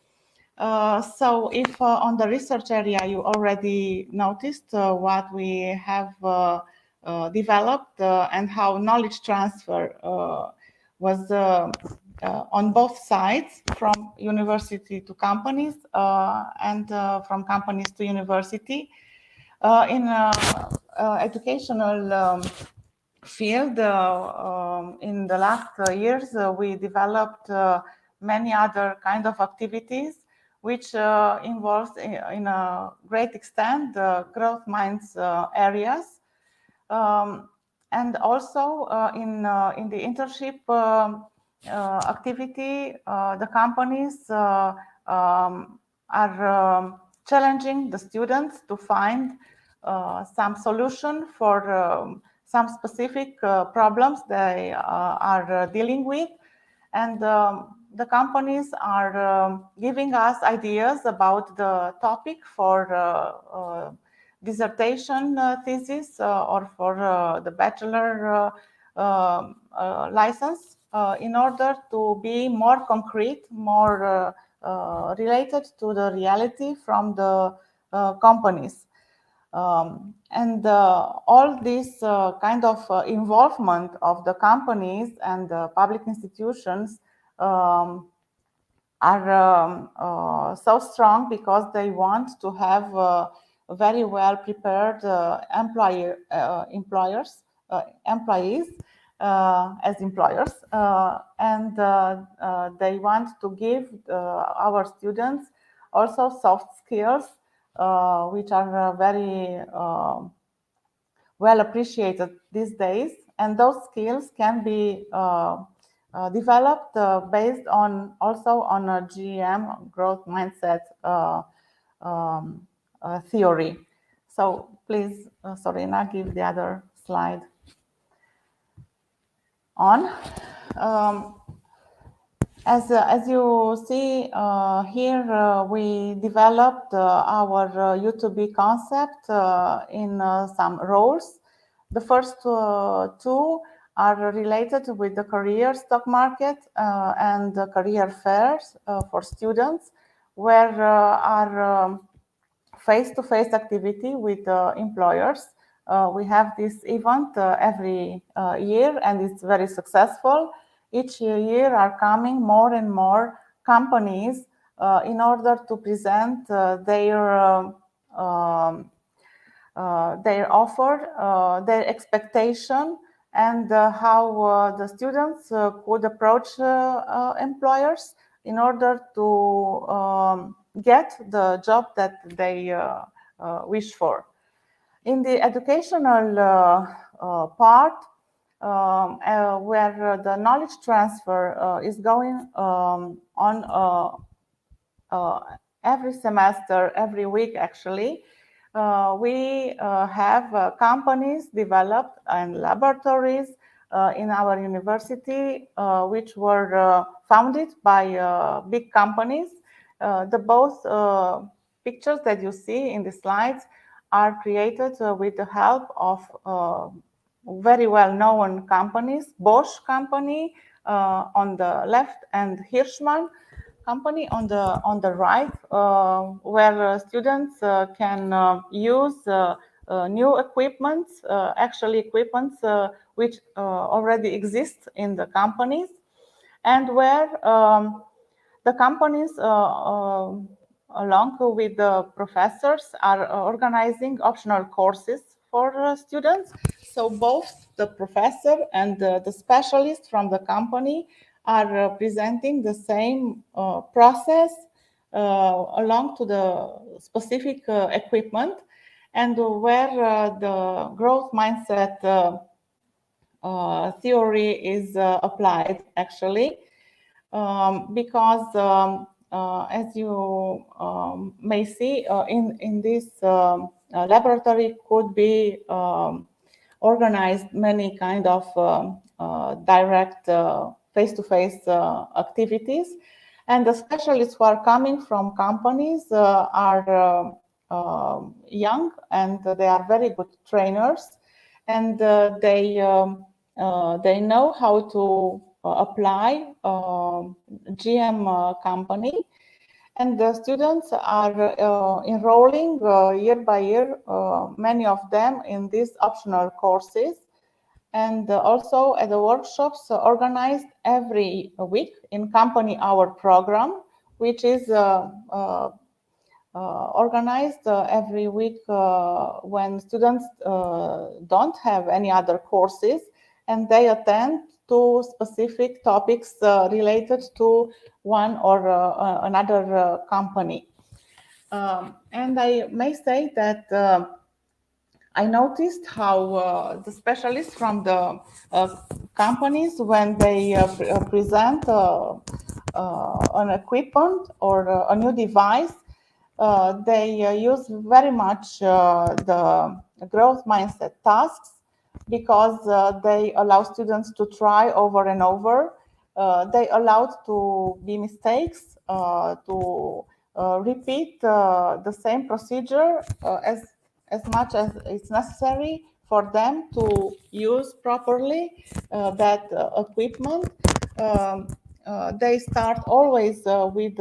So if on the research area you already noticed what we have developed and how knowledge transfer was on both sides, from university to companies and from companies to university. In educational field, in the last years, we developed many other kind of activities which involves in a great extent the GrowthMinds areas, and also in the internship activity, the companies are challenging the students to find some solution for some specific problems they are dealing with, and the companies are giving us ideas about the topic for dissertation thesis or for the bachelor license in order to be more concrete, more related to the reality from the companies. And all this kind of involvement of the companies and the public institutions are so strong because they want to have very well prepared employees as employers, and they want to give our students also soft skills which are very well appreciated these days, and those skills can be developed based on also on a GM growth mindset theory. So please, Sorina, give the other slide on. As you see here, we developed our U2B concept in some roles. The first two are related with the career stock market and the career fairs for students, where are face-to-face activity with employers. We have this event every year, and it's very successful. Each year are coming more and more companies in order to present their offer, their expectation, and how the students could approach employers in order to get the job that they wish for. In the educational part, where the knowledge transfer is going on every semester, every week actually, we have companies developed and laboratories in our university, which were founded by big companies. The both pictures that you see in the slides are created with the help of very well-known companies, Bosch company on the left and Hirschmann company on the right, where students can use new equipment, actually equipments which already exist in the companies, and where the companies along with the professors are organizing optional courses for students. So both the professor and the specialist from the company are presenting the same process along to the specific equipment, and where the growth mindset theory is applied actually, because as you may see in this laboratory could be organized many kind of direct face-to-face activities, and the specialists who are coming from companies are young, and they are very good trainers, and they know how to apply GM company, and the students are enrolling year by year, many of them in these optional courses, and also at the workshops organized every week in company hour program, which is organized every week when students don't have any other courses, and they attend to specific topics related to one or another company. And I may say that I noticed how the specialists from the companies, when they present an equipment or a new device, they use very much the growth mindset tasks, because they allow students to try over and over. They allowed to be mistakes, to repeat the same procedure as much as it's necessary for them to use properly that equipment. They start always with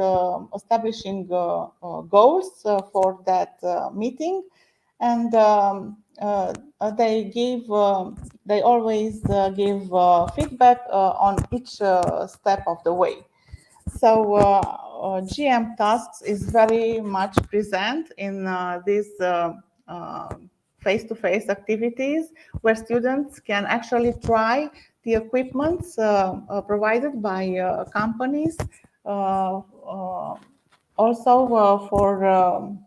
establishing goals for that meeting, and they always give feedback on each step of the way. So GM tasks is very much present in these face-to-face activities, where students can actually try the equipments provided by companies, also for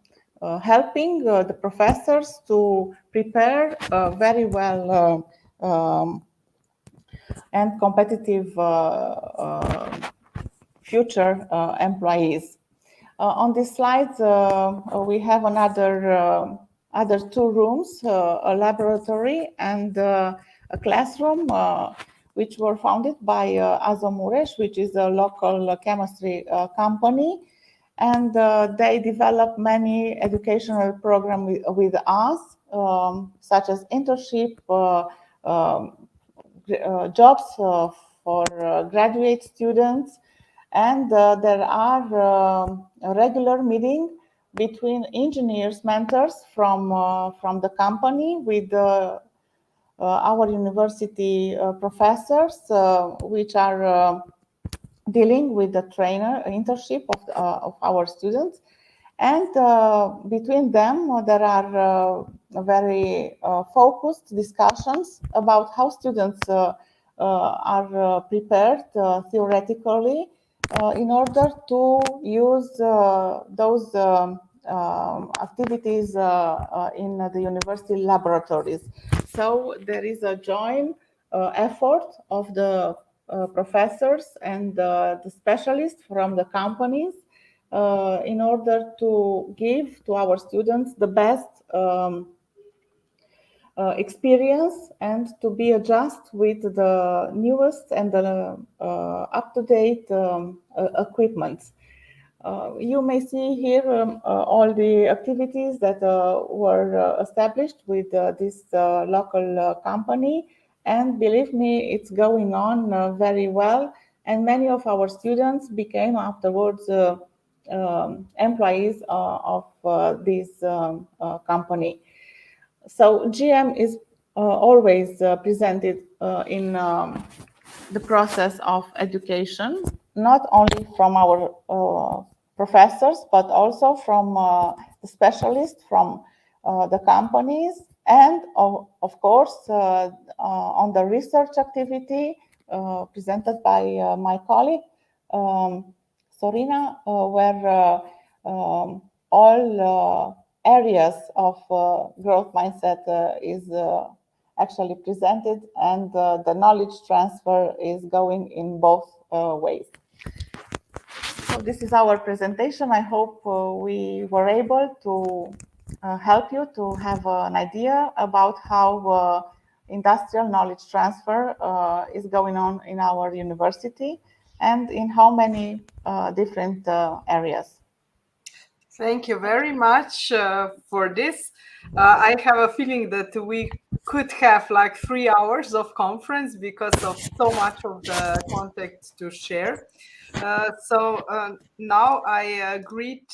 helping the professors to prepare very well and competitive future employees. On these slides, we have other two rooms, a laboratory and a classroom, which were founded by Mures, which is a local chemistry company. And they develop many educational programs with us, such as internship, jobs for graduate students. And there are regular meetings between engineers, mentors from the company with our university professors, which are dealing with the trainer internship of our students. And between them, there are very focused discussions about how students are prepared theoretically in order to use those activities in the university laboratories. So there is a joint effort of the professors and the specialists from the companies in order to give to our students the best experience and to be adjusted with the newest and the up-to-date equipment. You may see here all the activities that were established with this local company, and believe me, it's going on very well, and many of our students became afterwards employees of this company. So GM is always presented in the process of education, not only from our professors, but also from the specialists from the companies, and of course on the research activity presented by my colleague Sorina, where all areas of growth mindset is actually presented, and the knowledge transfer is going in both ways. So this is our presentation. I hope we were able to help you to have an idea about how industrial knowledge transfer is going on in our university and in how many different areas. Thank you very much for this. I have a feeling that we could have like 3 hours of conference because of so much of the content to share. So now I greet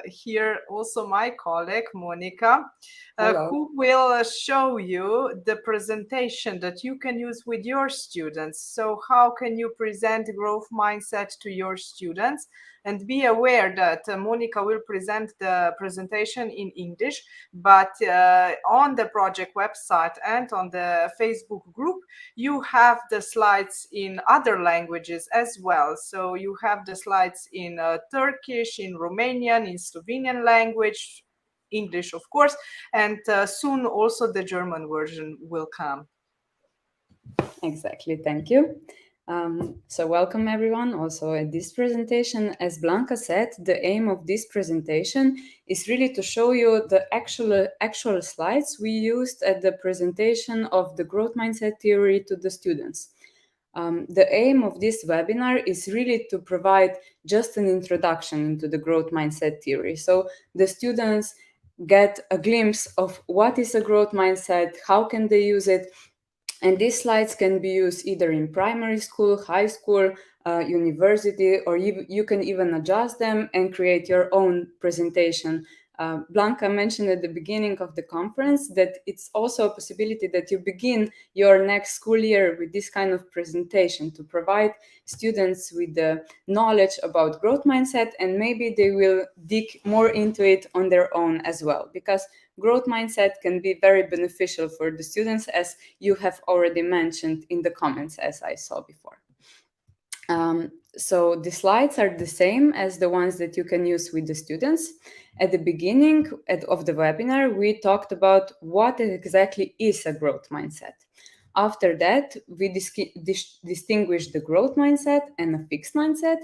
here also my colleague, Monika, who will show you the presentation that you can use with your students. So how can you present growth mindset to your students? And be aware that Monika will present the presentation in English, but on the project website and on the Facebook group, you have the slides in other languages as well. So you have the slides in Turkish, in Romanian, in Slovenian language, English, of course, and soon also the German version will come. Exactly, thank you. So welcome everyone also at this presentation. As Blanca said, the aim of this presentation is really to show you the actual slides we used at the presentation of the growth mindset theory to the students. The aim of this webinar is really to provide just an introduction into the growth mindset theory. So the students get a glimpse of what is a growth mindset, how can they use it, and these slides can be used either in primary school, high school, university, or you can even adjust them and create your own presentation. Blanca mentioned at the beginning of the conference that it's also a possibility that you begin your next school year with this kind of presentation to provide students with the knowledge about growth mindset, and maybe they will dig more into it on their own as well, because growth mindset can be very beneficial for the students, as you have already mentioned in the comments, as I saw before. So the slides are the same as the ones that you can use with the students. At the beginning of the webinar, we talked about what exactly is a growth mindset. After that, we distinguished the growth mindset and a fixed mindset.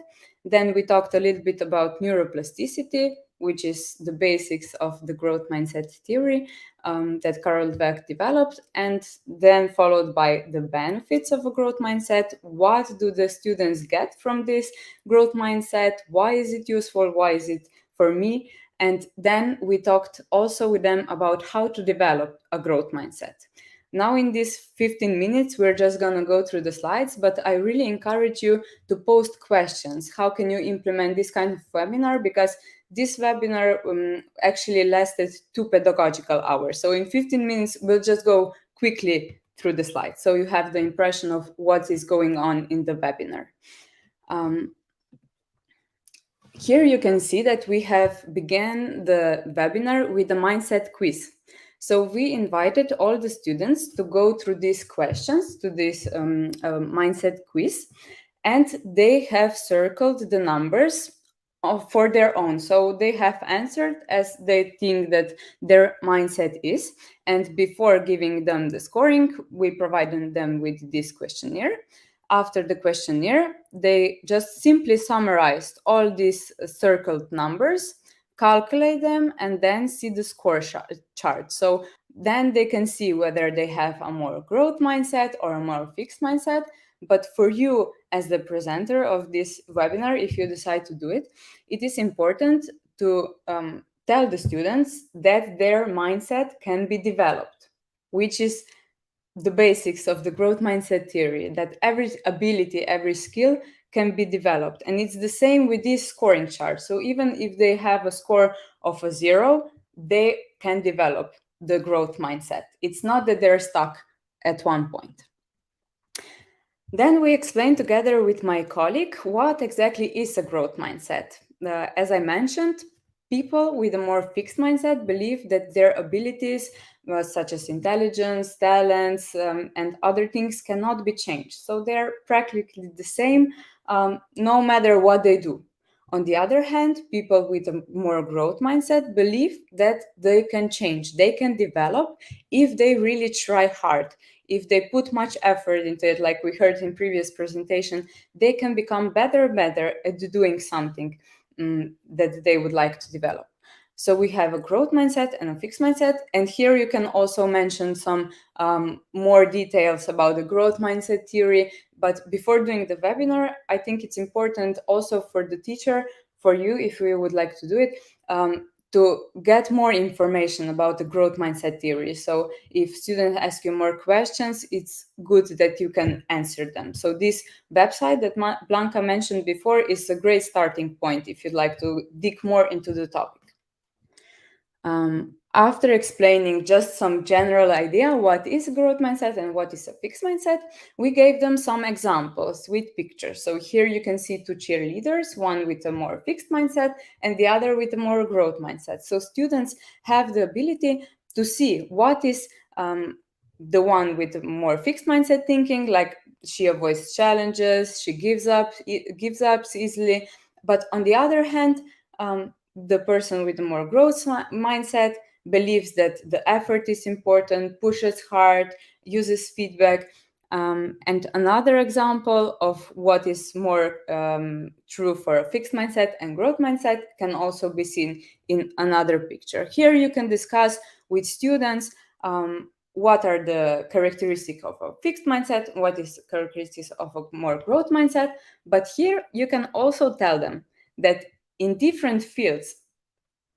Then we talked a little bit about neuroplasticity, which is the basics of the growth mindset theory that Carol Dweck developed, and then followed by the benefits of a growth mindset. What do the students get from this growth mindset? Why is it useful? Why is it for me? And then we talked also with them about how to develop a growth mindset. Now in these 15 minutes, we're just going to go through the slides, but I really encourage you to post questions. How can you implement this kind of webinar? Because this webinar actually lasted 2 pedagogical hours. So in 15 minutes, we'll just go quickly through the slides, so you have the impression of what is going on in the webinar. Here you can see that we have began the webinar with a mindset quiz. So we invited all the students to go through these questions, to this mindset quiz, and they have circled the numbers for their own. So they have answered as they think that their mindset is. And before giving them the scoring, we provided them with this questionnaire. After the questionnaire, they just simply summarized all these circled numbers, calculate them, and then see the score chart. So then they can see whether they have a more growth mindset or a more fixed mindset. But for you as the presenter of this webinar, if you decide to do it, it is important to tell the students that their mindset can be developed, which is the basics of the growth mindset theory, that every ability, every skill can be developed. And it's the same with this scoring chart. So even if they have a score of a 0, they can develop the growth mindset. It's not that they're stuck at one point. Then we explained together with my colleague what exactly is a growth mindset. As I mentioned, people with a more fixed mindset believe that their abilities, such as intelligence, talents, and other things, cannot be changed. So they're practically the same no matter what they do. On the other hand, people with a more growth mindset believe that they can change, they can develop if they really try hard. If they put much effort into it, like we heard in previous presentation, they can become better and better at doing something that they would like to develop. So we have a growth mindset and a fixed mindset. And here you can also mention some more details about the growth mindset theory. But before doing the webinar, I think it's important also for the teacher, for you, if you would like to do it, to get more information about the growth mindset theory. So if students ask you more questions, it's good that you can answer them. So this website that Blanca mentioned before is a great starting point if you'd like to dig more into the topic. After explaining just some general idea what is a growth mindset and what is a fixed mindset, we gave them some examples with pictures. So here you can see 2 cheerleaders, one with a more fixed mindset and the other with a more growth mindset. So students have the ability to see what is the one with a more fixed mindset thinking, like she avoids challenges, she gives up easily. But on the other hand, the person with a more growth mindset believes that the effort is important, pushes hard, uses feedback. And another example of what is more true for a fixed mindset and growth mindset can also be seen in another picture. Here you can discuss with students what are the characteristics of a fixed mindset, what is the characteristics of a more growth mindset. But here you can also tell them that in different fields,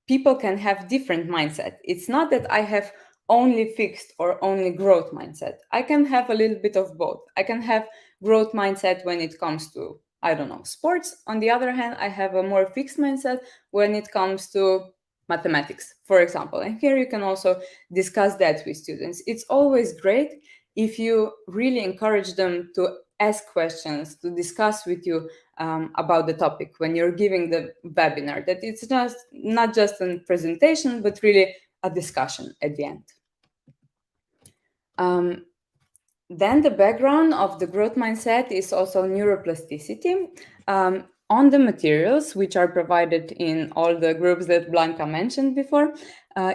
people can have different mindset. It's not that I have only fixed or only growth mindset. I can have a little bit of both. I can have growth mindset when it comes to, I don't know, sports. On the other hand, I have a more fixed mindset when it comes to mathematics, for example. And here you can also discuss that with students. It's always great if you really encourage them to ask questions, to discuss with you about the topic when you're giving the webinar, that it's not just a presentation, but really a discussion at the end. Then the background of the growth mindset is also neuroplasticity. On the materials, which are provided in all the groups that Blanca mentioned before,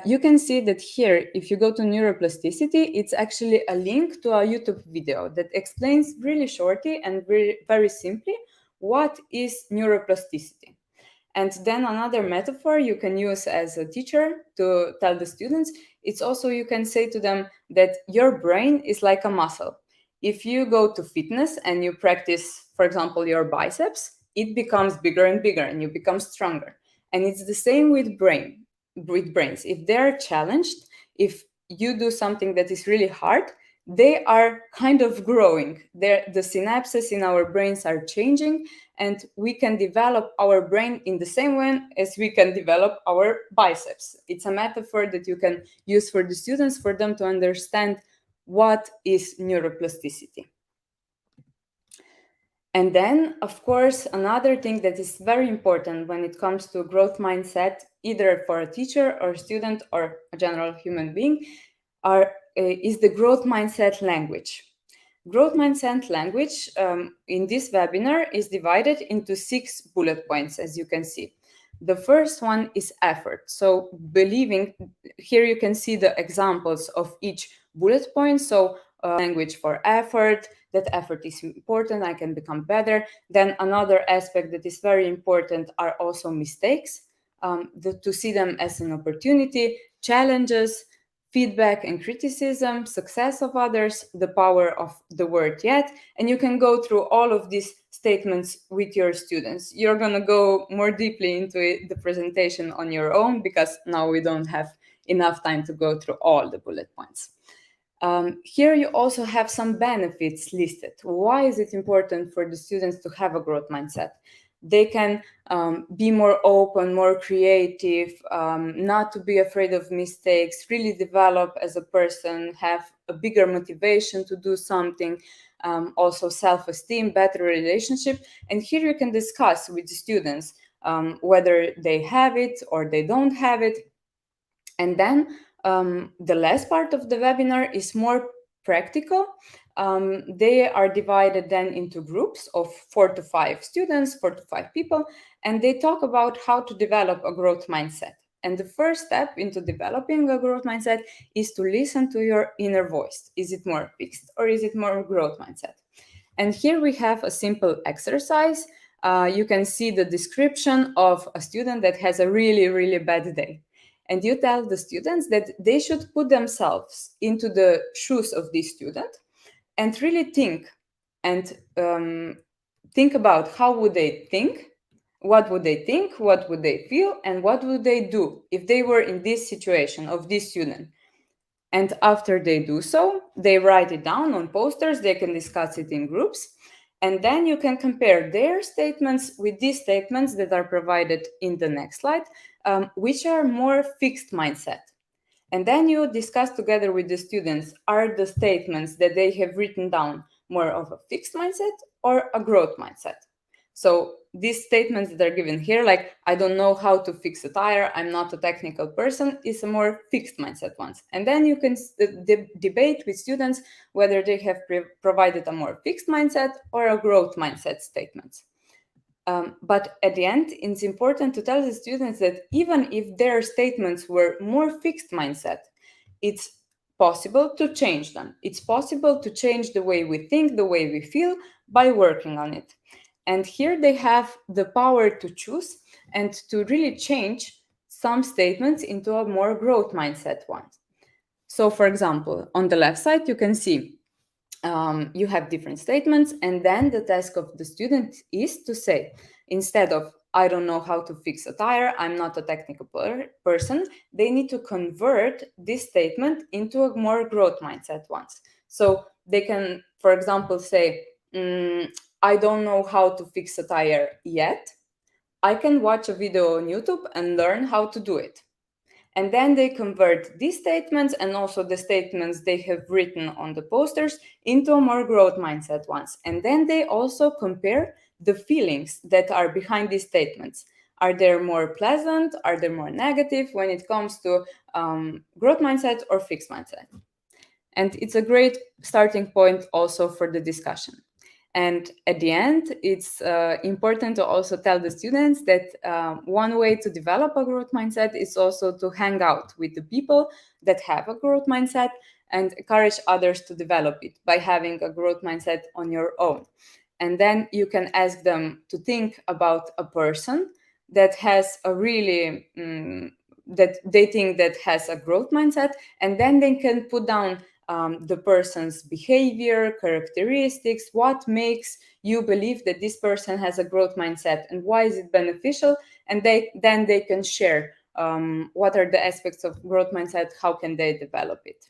you can see that here, if you go to neuroplasticity, it's actually a link to a YouTube video that explains really shortly and very simply what is neuroplasticity. And then another metaphor you can use as a teacher to tell the students, it's also you can say to them that your brain is like a muscle. If you go to fitness and you practice, for example, your biceps, it becomes bigger and bigger and you become stronger. And it's the same with brains. If they're challenged, if you do something that is really hard, they are kind of growing. The synapses in our brains are changing, and we can develop our brain in the same way as we can develop our biceps. It's a metaphor that you can use for the students, for them to understand what is neuroplasticity. And then, of course, another thing that is very important when it comes to growth mindset, either for a teacher or student or a general human being, is the growth mindset language. Growth mindset language in this webinar is divided into 6 bullet points, as you can see. The first one is effort. So believing, here you can see the examples of each bullet point. So language for effort, that effort is important, I can become better. Then another aspect that is very important are also mistakes, to see them as an opportunity, challenges, feedback and criticism, success of others, the power of the word yet. And you can go through all of these statements with your students. You're going to go more deeply into the presentation on your own, because now we don't have enough time to go through all the bullet points. Here you also have some benefits listed. Why is it important for the students to have a growth mindset? They can be more open, more creative, not to be afraid of mistakes, really develop as a person, have a bigger motivation to do something, also self-esteem, better relationship. And here you can discuss with the students whether they have it or they don't have it. And then the last part of the webinar is more practical. They are divided then into groups of 4 to 5 students, 4 to 5 people, and they talk about how to develop a growth mindset. And the first step into developing a growth mindset is to listen to your inner voice. Is it more fixed or is it more growth mindset? And here we have a simple exercise. You can see the description of a student that has a really, really bad day. And you tell the students that they should put themselves into the shoes of this student and really think about how would they think, what would they think, what would they feel, and what would they do if they were in this situation of this student. And after they do so, they write it down on posters, they can discuss it in groups, and then you can compare their statements with these statements that are provided in the next slide, which are more fixed mindset. And then you discuss together with the students, are the statements that they have written down more of a fixed mindset or a growth mindset? So these statements that are given here, like, I don't know how to fix a tire, I'm not a technical person, is a more fixed mindset ones. And then you can debate with students whether they have provided a more fixed mindset or a growth mindset statement. But at the end, it's important to tell the students that even if their statements were more fixed mindset, it's possible to change them. It's possible to change the way we think, the way we feel, by working on it. And here they have the power to choose and to really change some statements into a more growth mindset one. So for example, on the left side, you can see you have different statements, and then the task of the student is to say, instead of, I don't know how to fix a tire, I'm not a technical person, they need to convert this statement into a more growth mindset ones. So they can, for example, say, I don't know how to fix a tire yet. I can watch a video on YouTube and learn how to do it. And then they convert these statements and also the statements they have written on the posters into a more growth mindset ones. And then they also compare the feelings that are behind these statements. Are they more pleasant? Are they more negative when it comes to growth mindset or fixed mindset? And it's a great starting point also for the discussion. And at the end, it's important to also tell the students that one way to develop a growth mindset is also to hang out with the people that have a growth mindset and encourage others to develop it by having a growth mindset on your own. And then you can ask them to think about a person that has a really that they think that has a growth mindset, and then they can put down the person's behavior, characteristics, what makes you believe that this person has a growth mindset and why is it beneficial, and then they can share what are the aspects of growth mindset, how can they develop it.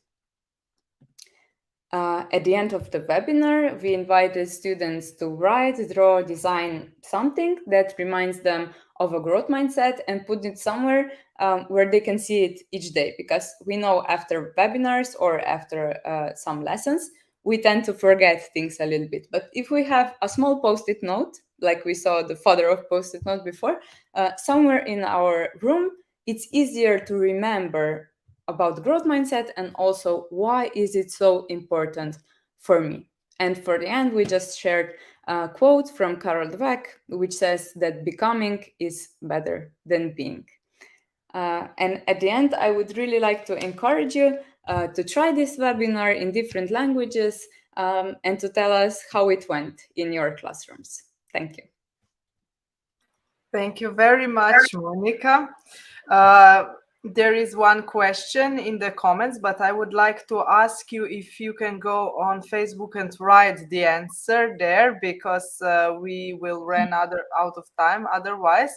At the end of the webinar, we invited students to write, draw, design something that reminds them of a growth mindset and put it somewhere where they can see it each day. Because we know after webinars or after some lessons, we tend to forget things a little bit. But if we have a small post-it note, like we saw the father of post-it note before, somewhere in our room, it's easier to remember about growth mindset and also why is it so important for me. And for the end, we just shared a quote from Carol Dweck, which says that becoming is better than being. And at the end, I would really like to encourage you to try this webinar in different languages and to tell us how it went in your classrooms. Thank you. Thank you very much, Monika. There is one question in the comments, but I would like to ask you if you can go on Facebook and write the answer there, because we will run out of time otherwise.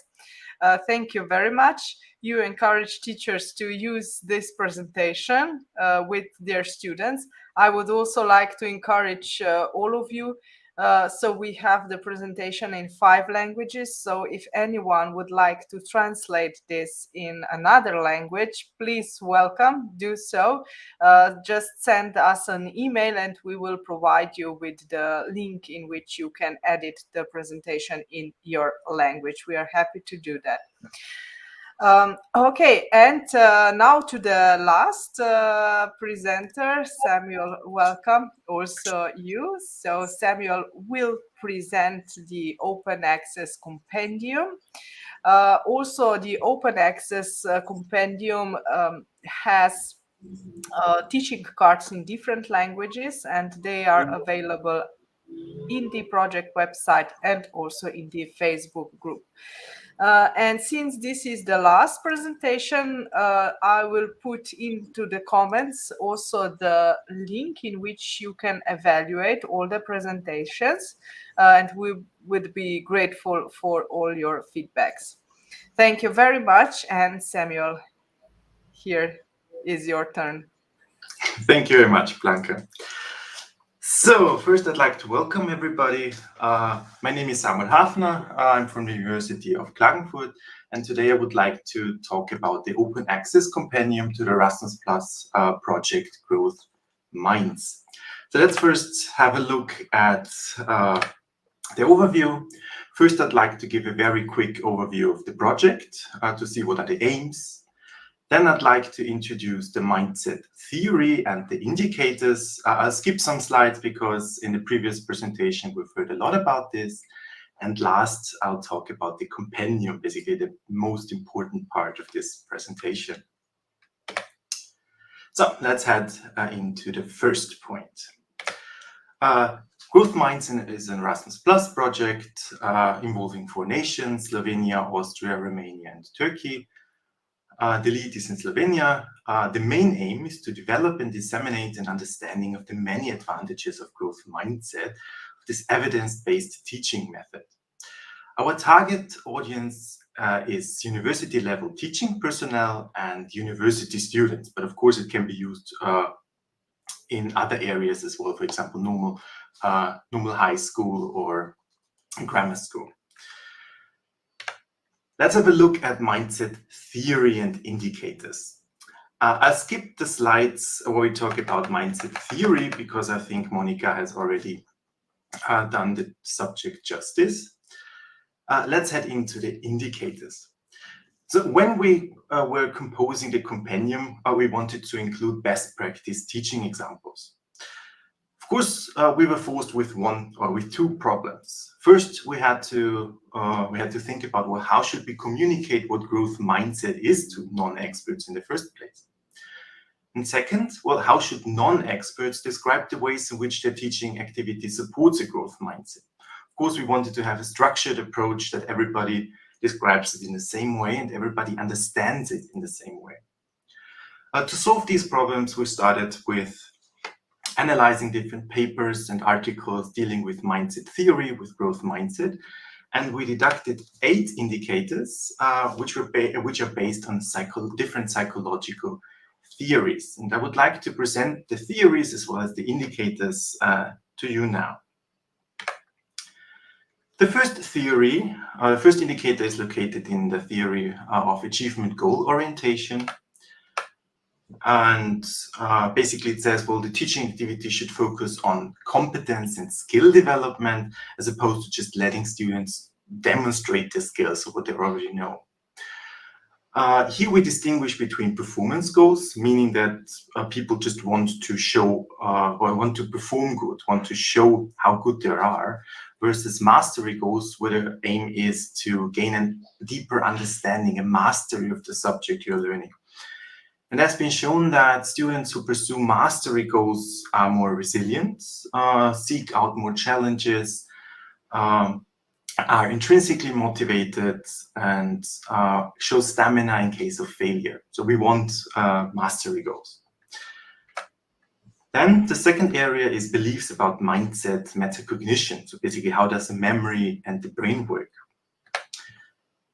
Thank you very much. You encourage teachers to use this presentation with their students. I would also like to encourage all of you. So we have the presentation in 5 languages. So if anyone would like to translate this in another language, please welcome, do so. Just send us an email and we will provide you with the link in which you can edit the presentation in your language. We are happy to do that. Okay, and now to the last presenter, Samuel, welcome also you. So Samuel will present the open access compendium. Also, the open access compendium has teaching cards in different languages, and they are available in the project website and also in the Facebook group. And since this is the last presentation, I will put into the comments also the link in which you can evaluate all the presentations, and we would be grateful for all your feedbacks. Thank you very much, and Samuel, here is your turn. Thank you very much, Blanca. So first, I'd like to welcome everybody. My name is Samuel Hafner. I'm from the University of Klagenfurt, and today I would like to talk about the open access compendium to the Erasmus Plus project GrowthMinds. So let's first have a look at the overview. First, I'd like to give a very quick overview of the project to see what are the aims. Then I'd like to introduce the mindset theory and the indicators. I'll skip some slides because in the previous presentation we've heard a lot about this. And last, I'll talk about the compendium, basically the most important part of this presentation. So let's head into the first point. GrowthMinds is an Erasmus Plus project involving 4 nations: Slovenia, Austria, Romania, and Turkey. The lead is in Slovenia. The main aim is to develop and disseminate an understanding of the many advantages of growth mindset, this evidence-based teaching method. Our target audience is university-level teaching personnel and university students, but of course it can be used in other areas as well, for example, normal high school or grammar school. Let's have a look at mindset theory and indicators. I'll skip the slides where we talk about mindset theory because I think Monika has already done the subject justice. Let's head into the indicators. So when we were composing the compendium, we wanted to include best practice teaching examples. Of course, we were forced with two problems. First, we had to think about, well, how should we communicate what growth mindset is to non-experts in the first place? And second, well, how should non-experts describe the ways in which their teaching activity supports a growth mindset? Of course, we wanted to have a structured approach that everybody describes it in the same way and everybody understands it in the same way. To solve these problems, we started with analyzing different papers and articles dealing with mindset theory, with growth mindset, and we deducted 8 indicators which are based on different psychological theories. And I would like to present the theories as well as the indicators to you now. The first theory, the first indicator is located in the theory of achievement goal orientation. And basically it says, well, the teaching activity should focus on competence and skill development as opposed to just letting students demonstrate the skills of what they already know. Here we distinguish between performance goals, meaning that people just want to show or want to perform good, want to show how good they are, versus mastery goals, where the aim is to gain a deeper understanding, a mastery of the subject you're learning. And that's been shown that students who pursue mastery goals are more resilient, seek out more challenges, are intrinsically motivated, and show stamina in case of failure. So we want mastery goals. Then the second area is beliefs about mindset, metacognition. So basically, how does the memory and the brain work?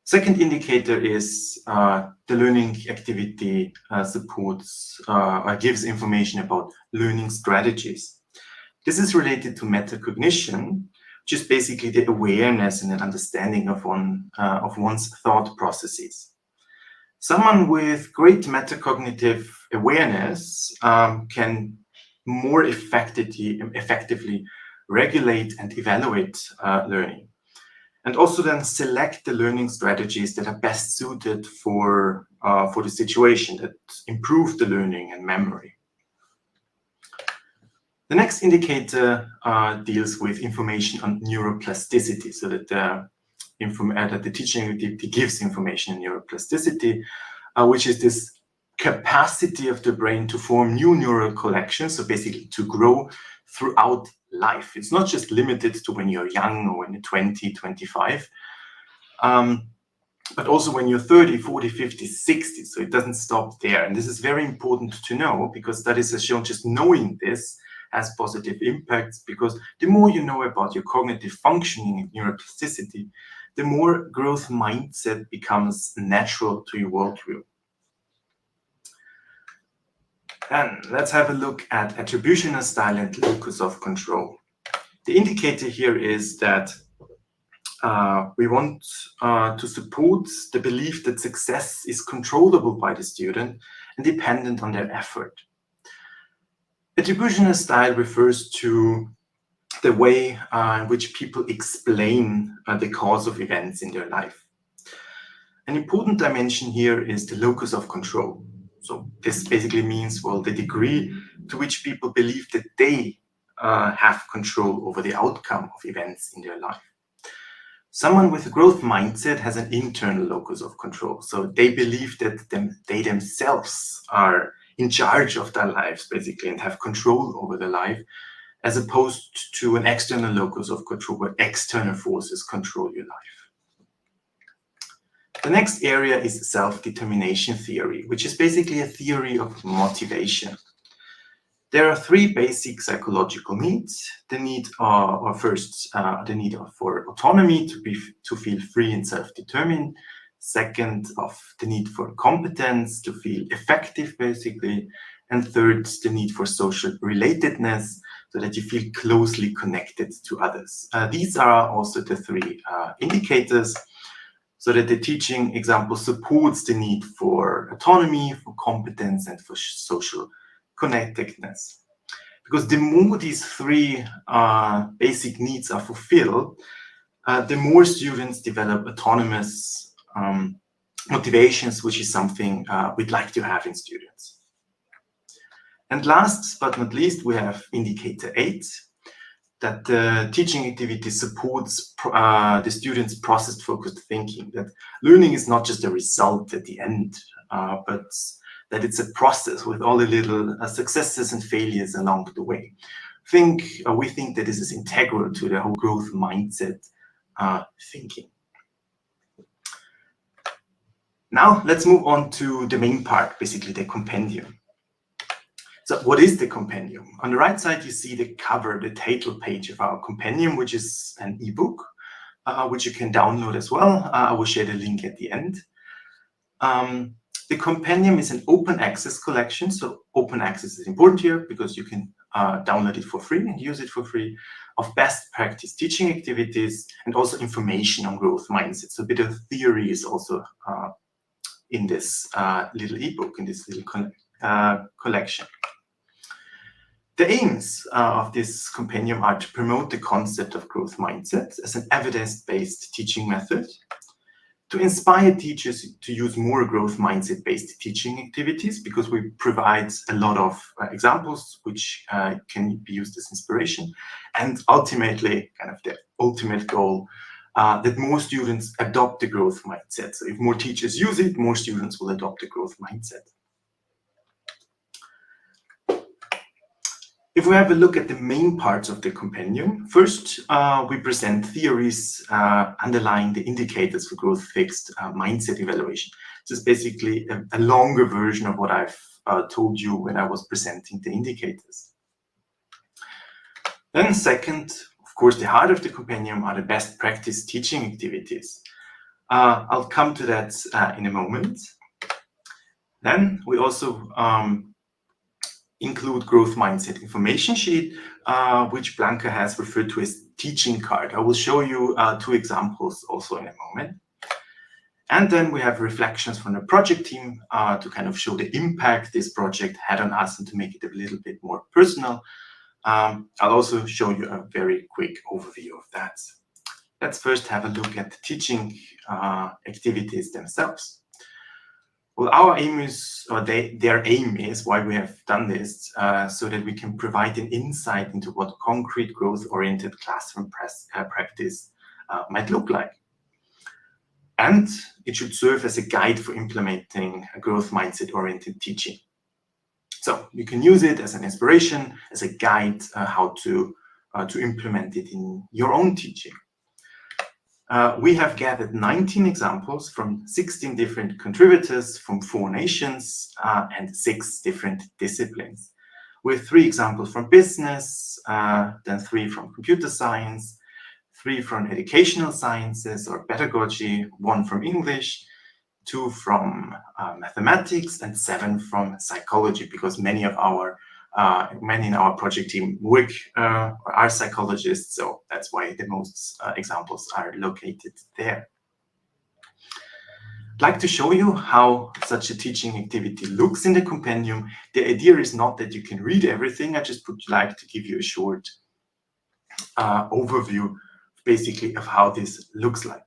Second indicator is the learning activity supports or gives information about learning strategies. This is related to metacognition, which is basically the awareness and an understanding of one's thought processes. Someone with great metacognitive awareness can more effectively regulate and evaluate learning, and also then select the learning strategies that are best suited for the situation, that improve the learning and memory. The next indicator deals with information on neuroplasticity, so that the teaching activity gives information on neuroplasticity, which is this capacity of the brain to form new neural collections, so basically to grow throughout life. It's not just limited to when you're young or when you're 20, 25, but also when you're 30, 40, 50, 60. So it doesn't stop there. And this is very important to know, because studies have shown just knowing this has positive impacts, because the more you know about your cognitive functioning and neuroplasticity, the more growth mindset becomes natural to your worldview. And let's have a look at attributional style and locus of control. The indicator here is that we want to support the belief that success is controllable by the student and dependent on their effort. Attributional style refers to the way in which people explain the cause of events in their life. An important dimension here is the locus of control. So this basically means, well, the degree to which people believe that they have control over the outcome of events in their life. Someone with a growth mindset has an internal locus of control. So they believe that they themselves are in charge of their lives, basically, and have control over their life, as opposed to an external locus of control where external forces control your life. The next area is self-determination theory, which is basically a theory of motivation. There are 3 basic psychological needs. The need the need for autonomy, to feel free and self-determined. Second, the need for competence, to feel effective, basically. And third, the need for social relatedness, so that you feel closely connected to others. These are also the 3 indicators, so that the teaching example supports the need for autonomy, for competence, and for social connectedness. Because the more these 3 basic needs are fulfilled, the more students develop autonomous motivations, which is something we'd like to have in students. And last but not least, we have indicator 8, that the teaching activity supports the students' process-focused thinking, that learning is not just a result at the end, but that it's a process with all the little successes and failures along the way. We think that this is integral to the whole growth mindset thinking. Now let's move on to the main part, basically the compendium. So what is the compendium? On the right side, you see the cover, the title page of our compendium, which is an ebook, which you can download as well. I will share the link at the end. The compendium is an open access collection. So open access is important here because you can download it for free and use it for free, of best practice teaching activities and also information on growth mindset. So a bit of theory is also in this little ebook, in this little collection. The aims of this compendium are to promote the concept of growth mindset as an evidence-based teaching method, to inspire teachers to use more growth mindset-based teaching activities, because we provide a lot of examples which can be used as inspiration, and ultimately, kind of the ultimate goal, that more students adopt the growth mindset. So if more teachers use it, more students will adopt the growth mindset. If we have a look at the main parts of the compendium, first we present theories underlying the indicators for growth fixed mindset evaluation. This is basically a longer version of what I've told you when I was presenting the indicators. Then second, of course, the heart of the compendium are the best practice teaching activities. I'll come to that in a moment. Then we also include growth mindset information sheet, which Blanca has referred to as teaching card. I will show you 2 examples also in a moment. And then we have reflections from the project team to kind of show the impact this project had on us and to make it a little bit more personal. I'll also show you a very quick overview of that. Let's first have a look at the teaching activities themselves. Well, our aim is, or their aim is, why we have done this, so that we can provide an insight into what concrete growth-oriented classroom practice might look like. And it should serve as a guide for implementing a growth mindset-oriented teaching. So you can use it as an inspiration, as a guide how to implement it in your own teaching. We have gathered 19 examples from 16 different contributors from 4 nations and 6 different disciplines, with 3 examples from business, then 3 from computer science, 3 from educational sciences or pedagogy, 1 from English, 2 from mathematics, and 7 from psychology, because many in our project team work are psychologists, so that's why the most examples are located there. I'd like to show you how such a teaching activity looks in the compendium. The idea is not that you can read everything. I just would like to give you a short overview, basically, of how this looks like.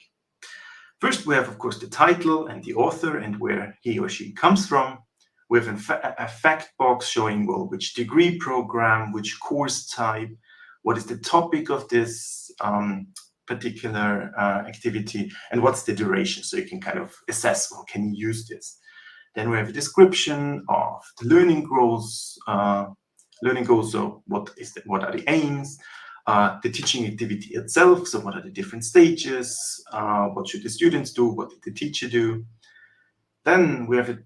First, we have, of course, the title and the author and where he or she comes from. We have a fact box showing, well, which degree program, which course type, what is the topic of this particular activity, and what's the duration, so you can kind of assess, well, can you use this? Then we have a description of the learning goals. So what are the aims? The teaching activity itself, so what are the different stages? What should the students do? What did the teacher do? Then we have a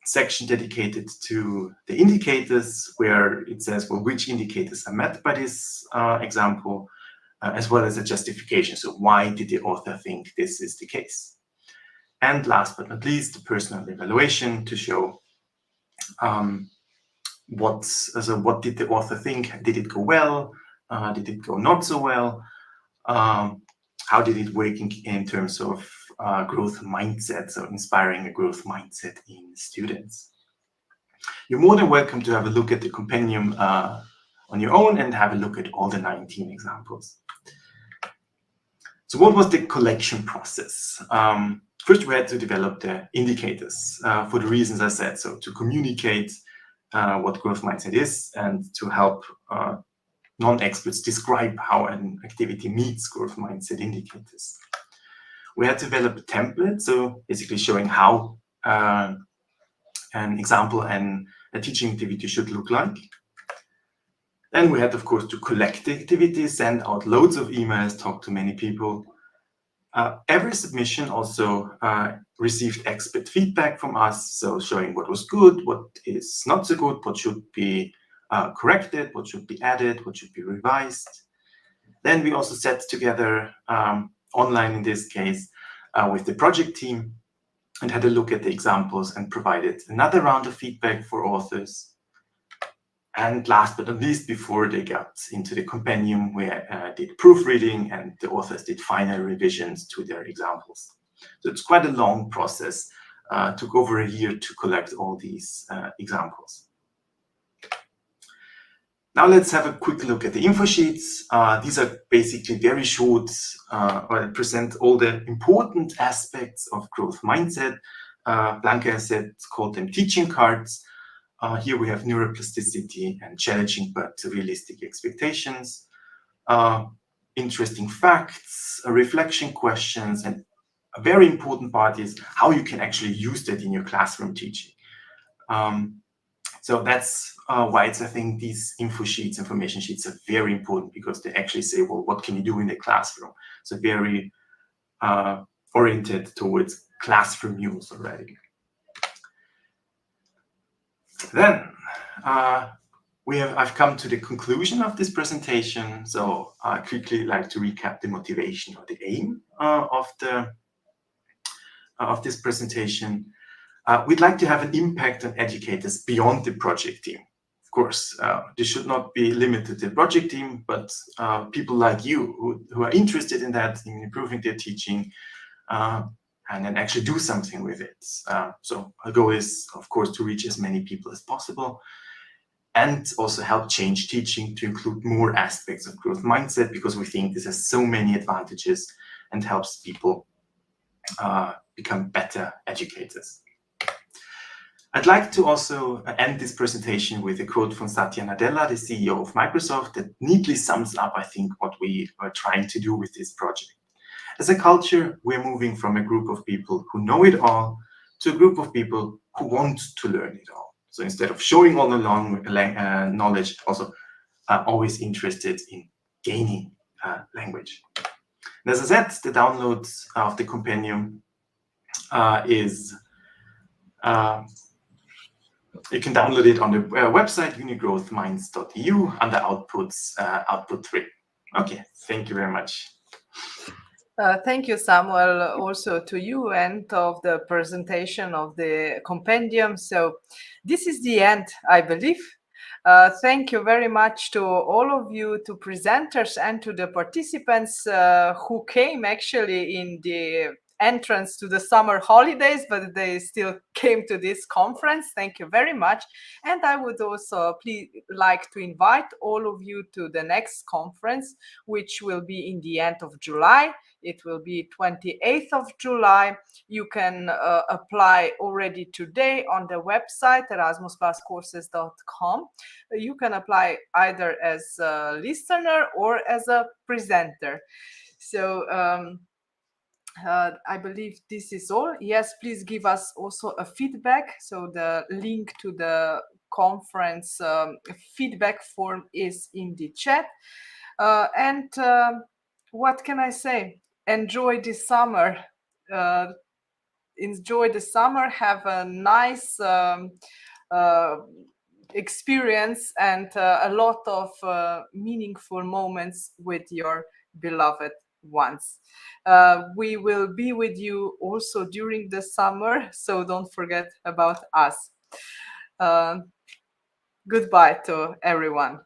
section dedicated to the indicators, where it says, well, which indicators are met by this example, as well as a justification. So why did the author think this is the case? And last but not least, the personal evaluation to show what did the author think? Did it go well? Did it go not so well? How did it work in terms of growth mindset, so inspiring a growth mindset in students? You're more than welcome to have a look at the compendium on your own and have a look at all the 19 examples. So what was the collection process? First, we had to develop the indicators for the reasons I said, so to communicate what growth mindset is and to help non-experts describe how an activity meets growth mindset indicators. We had to develop a template, so basically showing how an example and a teaching activity should look like. Then we had, of course, to collect the activities, send out loads of emails, talk to many people. Every submission also received expert feedback from us, so showing what was good, what is not so good, what should be corrected, what should be added, what should be revised. Then we also sat together online in this case with the project team and had a look at the examples and provided another round of feedback for authors. And last but not least, before they got into the compendium, we did proofreading and the authors did final revisions to their examples. So it's quite a long process. Took over a year to collect all these examples. Now let's have a quick look at the info sheets. These are basically very short, or present all the important aspects of growth mindset. Blanca said, called them teaching cards. Here we have neuroplasticity and challenging but realistic expectations, interesting facts, reflection questions, and a very important part is how you can actually use that in your classroom teaching. So that's why I think these information sheets are very important, because they actually say, well, what can you do in the classroom? So very oriented towards classroom use already. Then I've come to the conclusion of this presentation. So I quickly like to recap the motivation or the aim of this presentation. We'd like to have an impact on educators beyond the project team. Of course, this should not be limited to the project team, but people like you who are interested in that, in improving their teaching, and then actually do something with it. So our goal is, of course, to reach as many people as possible and also help change teaching to include more aspects of growth mindset, because we think this has so many advantages and helps people become better educators. I'd like to also end this presentation with a quote from Satya Nadella, the CEO of Microsoft, that neatly sums up, I think, what we are trying to do with this project. As a culture, we're moving from a group of people who know it all to a group of people who want to learn it all. So instead of showing all the knowledge, also always interested in gaining language. And as I said, the download of the compendium is, you can download it on the website, unigrowthminds.eu, under outputs, output 3. Okay, thank you very much. Thank you, Samuel, also to you, and of the presentation of the compendium. So this is the end, I believe. Thank you very much to all of you, to presenters and to the participants who came actually in the entrance to the summer holidays, but they still came to this conference. Thank you very much. And I would also like to invite all of you to the next conference, which will be in the end of July. It will be 28th of July. You can apply already today on the website, erasmus+courses.com. You can apply either as a listener or as a presenter. So I believe this is all. Yes, please give us also a feedback. So the link to the conference feedback form is in the chat. And what can I say? Enjoy the summer. Enjoy the summer. Have a nice experience and a lot of meaningful moments with your beloved ones. We will be with you also during the summer, so don't forget about us. Goodbye to everyone.